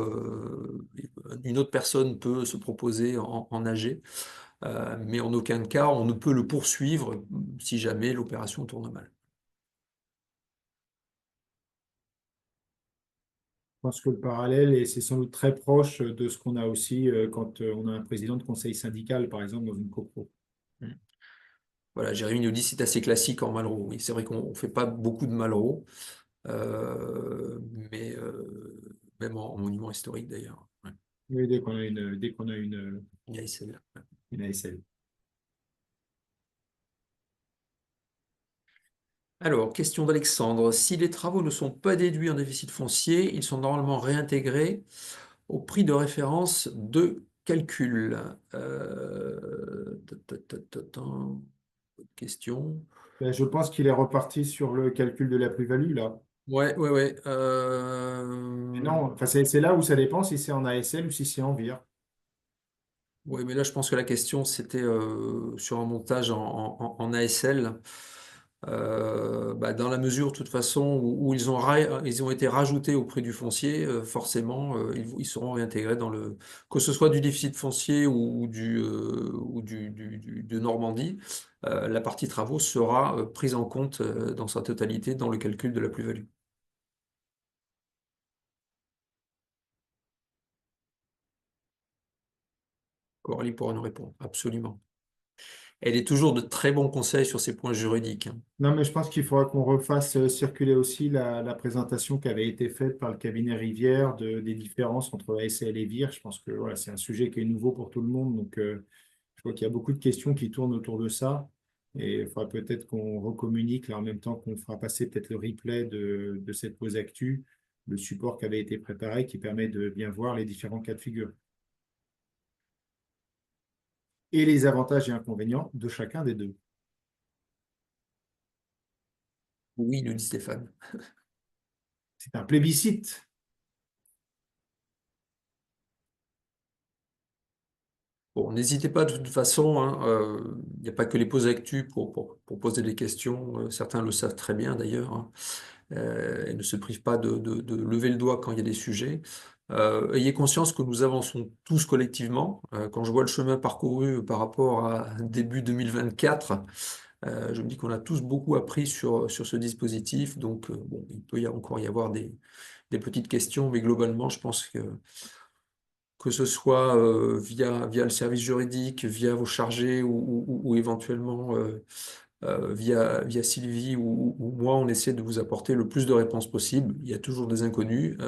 une autre personne peut se proposer en AG, mais en aucun cas, on ne peut le poursuivre si jamais l'opération tourne mal. Je pense que le parallèle, et c'est sans doute très proche de ce qu'on a aussi quand on a un président de conseil syndical, par exemple, dans une copro. Mm. Voilà, Jérémy nous dit c'est assez classique en Malraux. Oui, c'est vrai qu'on ne fait pas beaucoup de Malraux, mais même en monument historique d'ailleurs. Ouais. Oui, dès qu'on a Il y a celle-là. une ASL. Alors, question d'Alexandre. Si les travaux ne sont pas déduits en déficit foncier, ils sont normalement réintégrés au prix de référence de calcul. Question. Ben, je pense qu'il est reparti sur le calcul de la plus-value, là. Ouais, ouais, ouais. Mais non, enfin, c'est là où ça dépend si c'est en ASL ou si c'est en VIR. Oui, mais là, je pense que la question, c'était sur un montage en ASL. Bah, dans la mesure, de toute façon, où ils ont été rajoutés au prix du foncier, forcément, ils seront réintégrés que ce soit du déficit foncier ou de Normandie, la partie travaux sera prise en compte dans sa totalité dans le calcul de la plus-value. Coralie pourra nous répondre, absolument. Elle est toujours de très bons conseils sur ces points juridiques, hein. Non, mais je pense qu'il faudra qu'on refasse circuler aussi la présentation qui avait été faite par le cabinet Rivière des différences entre ASL et VIR. Je pense que voilà, c'est un sujet qui est nouveau pour tout le monde. Donc, je vois qu'il y a beaucoup de questions qui tournent autour de ça. Et il faudra peut-être qu'on recommunique là en même temps qu'on fera passer peut-être le replay de cette pause actu, le support qui avait été préparé qui permet de bien voir les différents cas de figure et les avantages et inconvénients de chacun des deux. Oui, nous dit Stéphane. c'est un plébiscite. Bon, n'hésitez pas de toute façon, hein, il n'y a pas que les pauses actu pour poser des questions, certains le savent très bien d'ailleurs, hein, et ne se privent pas de lever le doigt quand il y a des sujets. Ayez conscience que nous avançons tous collectivement. Quand je vois le chemin parcouru par rapport à début 2024, je me dis qu'on a tous beaucoup appris sur ce dispositif, donc bon, il peut encore y avoir des petites questions, mais globalement, je pense que ce soit via le service juridique, via vos chargés ou éventuellement via Sylvie ou moi, on essaie de vous apporter le plus de réponses possible. Il y a toujours des inconnus,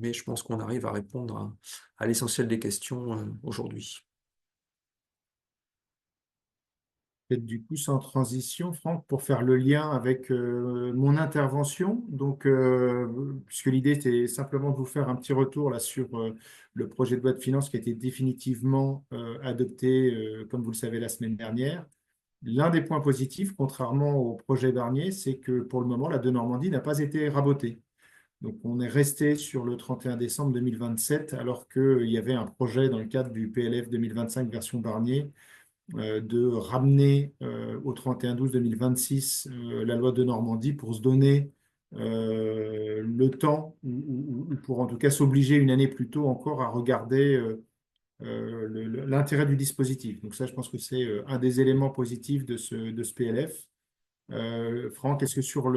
mais je pense qu'on arrive à répondre à l'essentiel des questions aujourd'hui. Peut-être du coup sans transition, Franck, pour faire le lien avec mon intervention. Donc, puisque l'idée était simplement de vous faire un petit retour là sur le projet de loi de finances qui a été définitivement adopté, comme vous le savez, la semaine dernière. L'un des points positifs, contrairement au projet Barnier, c'est que pour le moment, la Denormandie n'a pas été rabotée. Donc, on est resté sur le 31 décembre 2027, alors qu'il y avait un projet dans le cadre du PLF 2025 version Barnier de ramener au 31-12-2026 la loi de Normandie pour se donner le temps, ou pour en tout cas s'obliger une année plus tôt encore à regarder l'intérêt du dispositif. Donc ça, je pense que c'est un des éléments positifs de ce PLF. Franck, est-ce que sur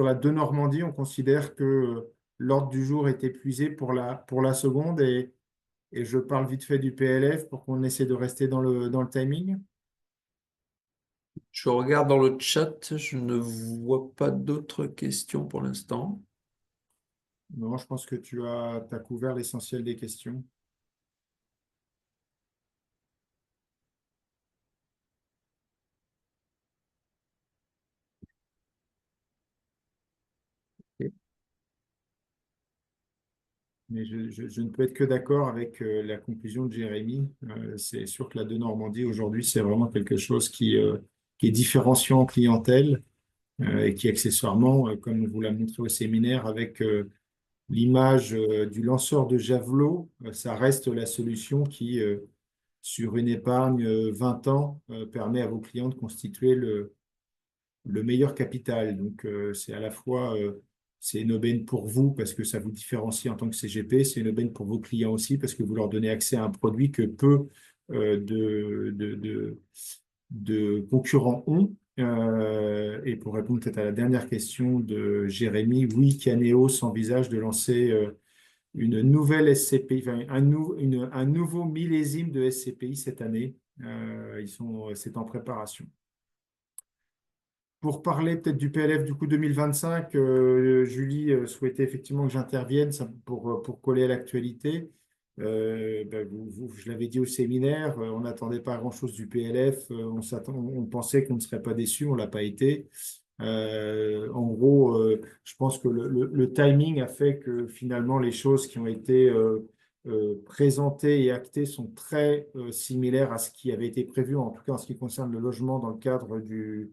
la de Normandie, on considère que l'ordre du jour est épuisé pour la seconde et je parle vite fait du PLF pour qu'on essaie de rester dans le timing? Je regarde dans le chat, je ne vois pas d'autres questions pour l'instant. Non, je pense que t'as couvert l'essentiel des questions. Mais je ne peux être que d'accord avec la conclusion de Jérémy. C'est sûr que la de Normandie, aujourd'hui, c'est vraiment quelque chose qui est différenciant en clientèle et qui, accessoirement, comme vous l'a montré au séminaire, avec l'image du lanceur de javelot, ça reste la solution qui, sur une épargne 20 ans, permet à vos clients de constituer le meilleur capital. Donc, c'est à la fois c'est une aubaine pour vous parce que ça vous différencie en tant que CGP, c'est une aubaine pour vos clients aussi parce que vous leur donnez accès à un produit que peu de concurrents ont. Et pour répondre peut-être à la dernière question de Jérémy, oui, Caneo s'envisage de lancer une nouvelle SCPI, enfin, un nouveau millésime de SCPI cette année. C'est en préparation. Pour parler peut-être du PLF du coup 2025, Julie souhaitait effectivement que j'intervienne pour coller à l'actualité. Je l'avais dit au séminaire, on n'attendait pas grand-chose du PLF, on pensait qu'on ne serait pas déçu, on ne l'a pas été. En gros, je pense que le timing a fait que finalement les choses qui ont été présentées et actées sont très similaires à ce qui avait été prévu, en tout cas en ce qui concerne le logement dans le cadre du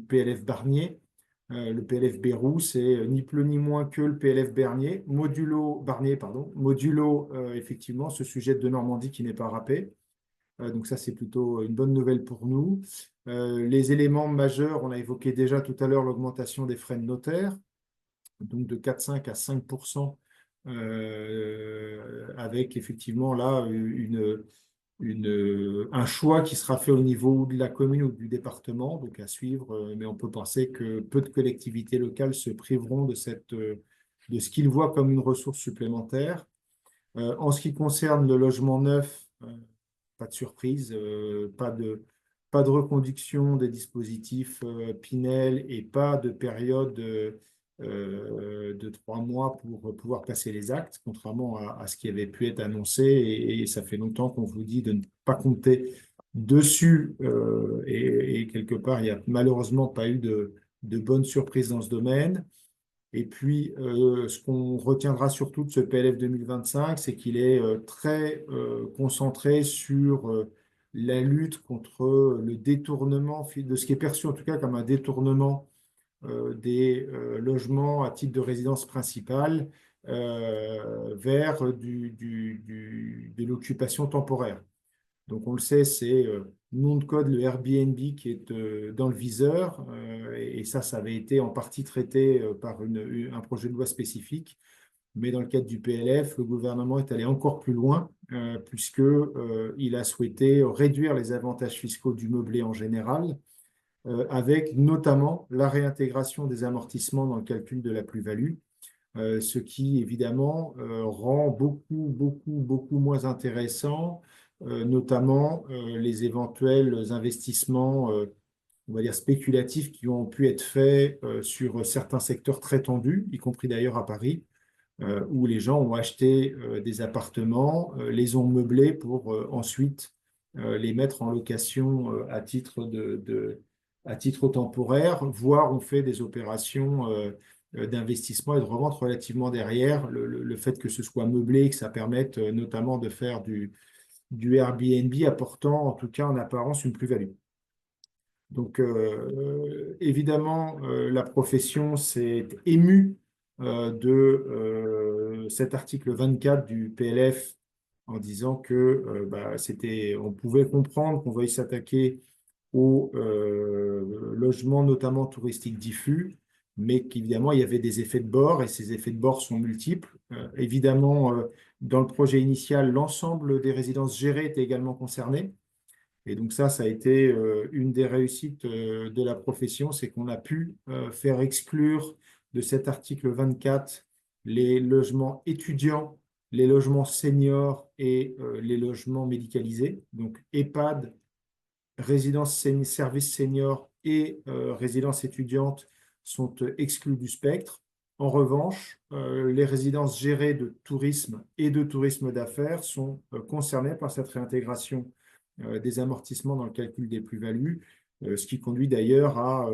PLF Barnier. Le PLF Bérou, c'est ni plus ni moins que le PLF Barnier, pardon, modulo effectivement ce sujet de Normandie qui n'est pas râpé. Donc ça, c'est plutôt une bonne nouvelle pour nous. Les éléments majeurs, on a évoqué déjà tout à l'heure l'augmentation des frais de notaire, donc de 4,5 à 5%, avec effectivement là un choix qui sera fait au niveau de la commune ou du département, donc à suivre, mais on peut penser que peu de collectivités locales se priveront de ce qu'ils voient comme une ressource supplémentaire. En ce qui concerne le logement neuf, pas de surprise, pas de reconduction des dispositifs Pinel et pas de période de 3 mois pour pouvoir passer les actes, contrairement à ce qui avait pu être annoncé. Et ça fait longtemps qu'on vous dit de ne pas compter dessus. Et quelque part, il n'y a malheureusement pas eu de bonnes surprises dans ce domaine. Et puis, ce qu'on retiendra surtout de ce PLF 2025, c'est qu'il est très concentré sur la lutte contre le détournement, de ce qui est perçu en tout cas comme un détournement des logements à titre de résidence principale vers de l'occupation temporaire. Donc, on le sait, c'est nom de code, le Airbnb qui est dans le viseur. Et ça avait été en partie traité par un projet de loi spécifique. Mais dans le cadre du PLF, le gouvernement est allé encore plus loin, puisqu'il a souhaité réduire les avantages fiscaux du meublé en général, avec notamment la réintégration des amortissements dans le calcul de la plus-value, ce qui évidemment rend beaucoup moins intéressant, notamment les éventuels investissements, on va dire spéculatifs, qui ont pu être faits sur certains secteurs très tendus, y compris d'ailleurs à Paris, où les gens ont acheté des appartements, les ont meublés pour ensuite les mettre en location à titre temporaire, voire on fait des opérations d'investissement et de revente relativement derrière. Le fait que ce soit meublé, que ça permette notamment de faire du Airbnb, apportant en tout cas en apparence une plus-value. Donc, évidemment, la profession s'est émue de cet article 24 du PLF en disant que on pouvait comprendre qu'on veuille s'attaquer aux logements, notamment touristiques diffus, mais qu'évidemment, il y avait des effets de bord et ces effets de bord sont multiples. Évidemment, dans le projet initial, l'ensemble des résidences gérées étaient également concernées. Et donc ça a été une des réussites de la profession, c'est qu'on a pu faire exclure de cet article 24 les logements étudiants, les logements seniors et les logements médicalisés. Donc EHPAD, résidence service senior et résidence étudiante sont exclus du spectre. En revanche, les résidences gérées de tourisme et de tourisme d'affaires sont concernées par cette réintégration des amortissements dans le calcul des plus-values, ce qui conduit d'ailleurs à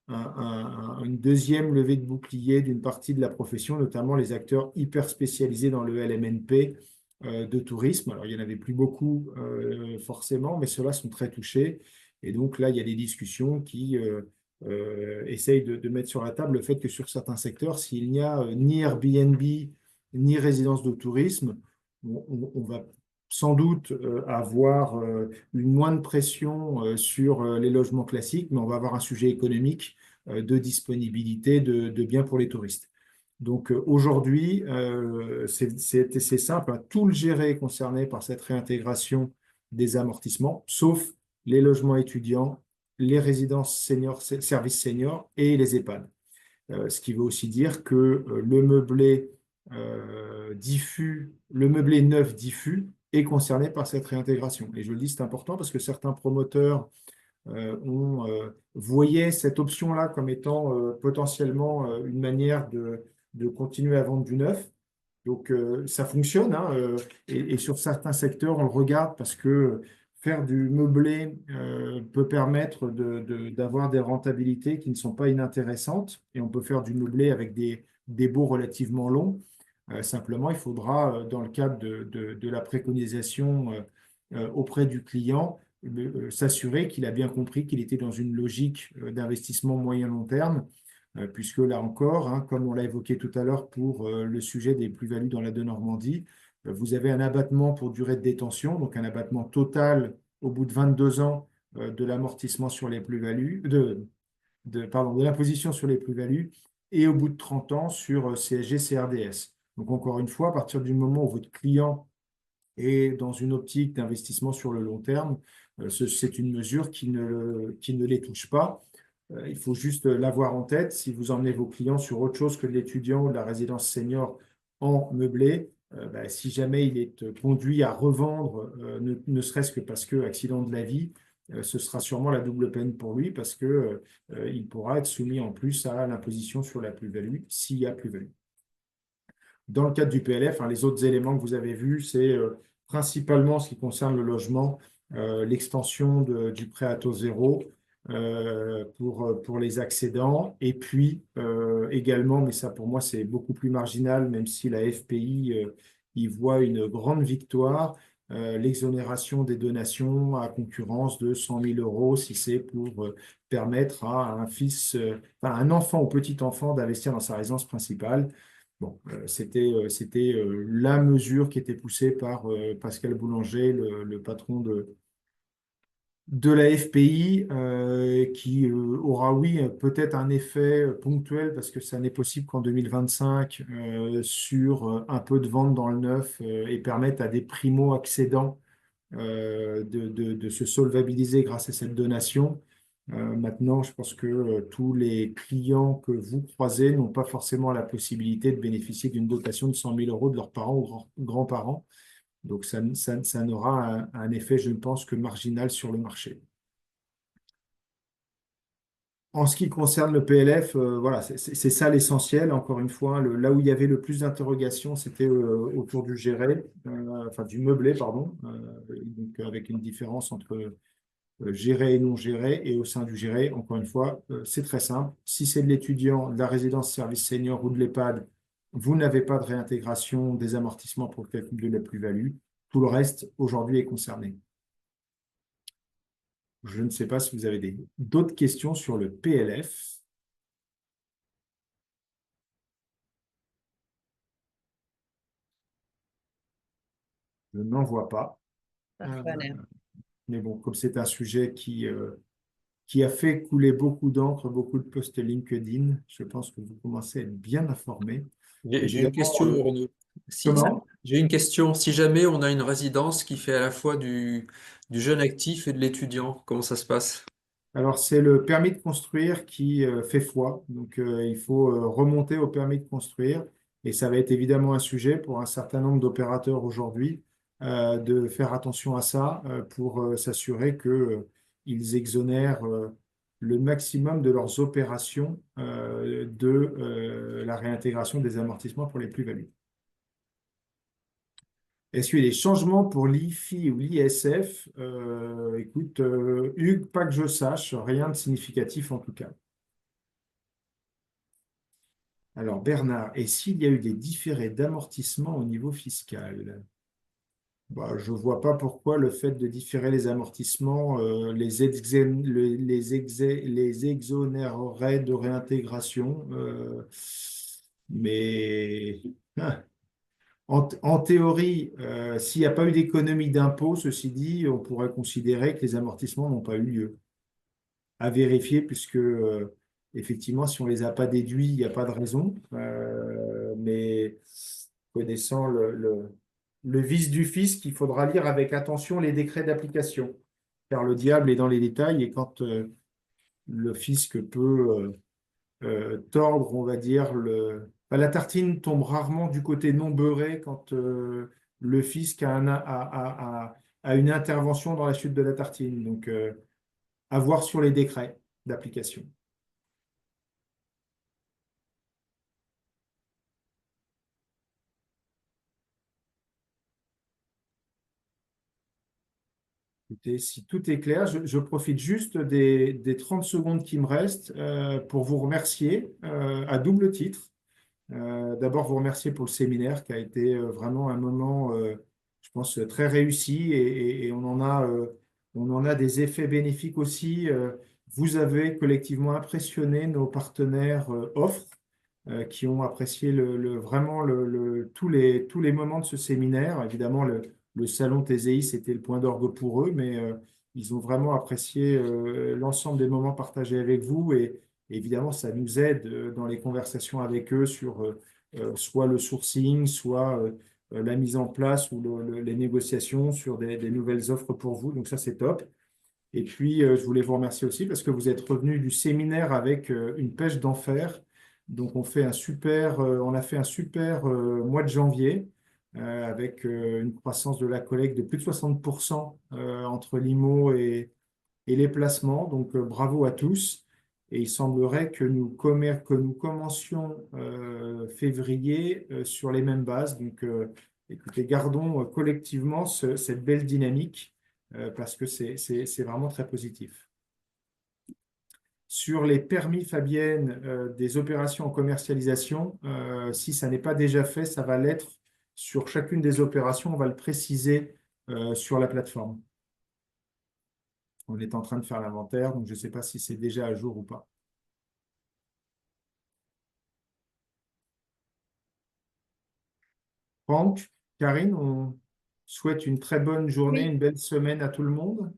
une deuxième levée de bouclier d'une partie de la profession, notamment les acteurs hyper spécialisés dans le LMNP de tourisme. Alors, il n'y en avait plus beaucoup forcément, mais ceux-là sont très touchés. Et donc là, il y a des discussions qui essayent de mettre sur la table le fait que sur certains secteurs, s'il n'y a ni Airbnb, ni résidence de tourisme, on va sans doute avoir une moindre pression sur les logements classiques, mais on va avoir un sujet économique de disponibilité de biens pour les touristes. Donc aujourd'hui, c'est simple, hein, tout le géré est concerné par cette réintégration des amortissements, sauf les logements étudiants, les résidences seniors, services seniors et les EHPAD. Ce qui veut aussi dire que le meublé le meublé neuf diffus est concerné par cette réintégration. Et je le dis, c'est important parce que certains promoteurs voyaient cette option-là comme étant potentiellement une manière de continuer à vendre du neuf. Donc, ça fonctionne, hein, et sur certains secteurs, on le regarde parce que faire du meublé peut permettre d'avoir des rentabilités qui ne sont pas inintéressantes. Et on peut faire du meublé avec des baux relativement longs. Simplement, il faudra, dans le cadre de la préconisation auprès du client, s'assurer qu'il a bien compris qu'il était dans une logique d'investissement moyen-long terme, puisque là encore, hein, comme on l'a évoqué tout à l'heure pour le sujet des plus-values dans la de Normandie, vous avez un abattement pour durée de détention, donc un abattement total au bout de 22 ans de l'amortissement sur les plus-values, de l'imposition sur les plus-values, et au bout de 30 ans sur CSG, CRDS. Donc encore une fois, à partir du moment où votre client est dans une optique d'investissement sur le long terme, c'est une mesure qui ne les touche pas. Il faut juste l'avoir en tête. Si vous emmenez vos clients sur autre chose que de l'étudiant ou de la résidence senior en meublé, si jamais il est conduit à revendre, ne serait-ce que parce que accident de la vie, ce sera sûrement la double peine pour lui parce qu'il pourra être soumis en plus à l'imposition sur la plus-value s'il y a plus-value. Dans le cadre du PLF, hein, les autres éléments que vous avez vus, c'est principalement ce qui concerne le logement, l'extension du prêt à taux zéro pour les accédants. Et puis également, mais ça pour moi c'est beaucoup plus marginal, même si la FPI y voit une grande victoire, l'exonération des donations à concurrence de 100 000 euros si c'est pour permettre à un enfant ou petit enfant d'investir dans sa résidence principale. Bon, c'était la mesure qui était poussée par Pascal Boulanger, le patron de la FPI, qui aura, oui, peut-être un effet ponctuel, parce que ça n'est possible qu'en 2025, sur un peu de vente dans le neuf, et permettre à des primo-accédants de se solvabiliser grâce à cette donation. Maintenant, je pense que tous les clients que vous croisez n'ont pas forcément la possibilité de bénéficier d'une dotation de 100 000 euros de leurs parents ou grands-parents. Donc, ça n'aura un effet, je ne pense, que marginal sur le marché. En ce qui concerne le PLF, voilà, c'est ça l'essentiel. Encore une fois, là où il y avait le plus d'interrogations, c'était autour du géré, enfin du meublé, pardon, donc avec une différence entre géré et non géré. Et au sein du géré, encore une fois, c'est très simple. Si c'est de l'étudiant, de la résidence service senior ou de l'EHPAD, vous n'avez pas de réintégration des amortissements pour le calcul de la plus-value. Tout le reste, aujourd'hui, est concerné. Je ne sais pas si vous avez d'autres questions sur le PLF. Je n'en vois pas. Mais bon, comme c'est un sujet qui a fait couler beaucoup d'encre, beaucoup de posts LinkedIn, je pense que vous commencez à être bien informés. J'ai une question, Renaud. Comment? J'ai une question. Si jamais on a une résidence qui fait à la fois du jeune actif et de l'étudiant, comment ça se passe? Alors, c'est le permis de construire qui fait foi. Donc, il faut remonter au permis de construire. Et ça va être évidemment un sujet pour un certain nombre d'opérateurs aujourd'hui, de faire attention à ça pour s'assurer qu'ils exonèrent le maximum de leurs opérations de la réintégration des amortissements pour les plus-values. Est-ce qu'il y a des changements pour l'IFI ou l'ISF? Écoute, Hugues, pas que je sache, rien de significatif en tout cas. Alors Bernard, et s'il y a eu des différés d'amortissement au niveau fiscal? Bah, je ne vois pas pourquoi le fait de différer les amortissements les exonérerait de réintégration. Mais en théorie, s'il n'y a pas eu d'économie d'impôt, ceci dit, on pourrait considérer que les amortissements n'ont pas eu lieu. À vérifier, puisque effectivement, si on ne les a pas déduits, il n'y a pas de raison. Mais connaissant le vice du fisc, il faudra lire avec attention les décrets d'application, car le diable est dans les détails, et quand le fisc peut tordre, on va dire, la tartine tombe rarement du côté non beurré quand le fisc a une intervention dans la chute de la tartine. Donc, à voir sur les décrets d'application. Écoutez, si tout est clair, je profite juste des 30 secondes qui me restent pour vous remercier à double titre. D'abord, vous remercier pour le séminaire qui a été vraiment un moment, je pense, très réussi, et on en a des effets bénéfiques aussi. Vous avez collectivement impressionné nos partenaires offres qui ont apprécié vraiment tous les moments de ce séminaire. Évidemment, le salon TSI, c'était le point d'orgue pour eux, mais ils ont vraiment apprécié l'ensemble des moments partagés avec vous, et évidemment, ça nous aide dans les conversations avec eux sur soit le sourcing, soit la mise en place ou les négociations sur des nouvelles offres pour vous. Donc ça, c'est top. Et puis, je voulais vous remercier aussi parce que vous êtes revenu du séminaire avec une pêche d'enfer. Donc, on a fait un super mois de janvier avec une croissance de la collecte de plus de 60% entre l'IMO et les placements. Donc, bravo à tous. Et il semblerait que nous commencions février sur les mêmes bases. Donc, écoutez, gardons collectivement cette belle dynamique parce que c'est vraiment très positif. Sur les permis, Fabienne, des opérations en commercialisation, si ça n'est pas déjà fait, ça va l'être sur chacune des opérations. On va le préciser sur la plateforme. On est en train de faire l'inventaire, donc je ne sais pas si c'est déjà à jour ou pas. Franck, Karine, on souhaite une très bonne journée, Oui. une belle semaine à tout le monde.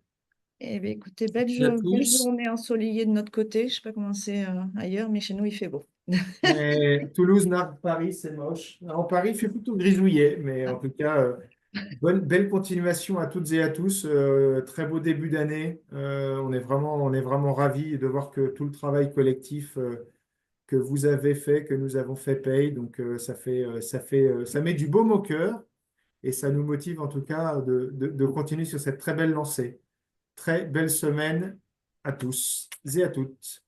Eh bien, écoutez, Merci à belle tous. journée ensoleillée de notre côté. Je ne sais pas comment c'est ailleurs, mais chez nous, il fait beau. Mais Toulouse, Naples, Paris, c'est moche. En Paris, il fait plutôt grisouillet, mais en tout cas, belle continuation à toutes et à tous. Très beau début d'année. On est vraiment ravis de voir que tout le travail collectif que vous avez fait, que nous avons fait paye. Donc, ça met du baume au cœur et ça nous motive en tout cas de continuer sur cette très belle lancée. Très belle semaine à tous et à toutes.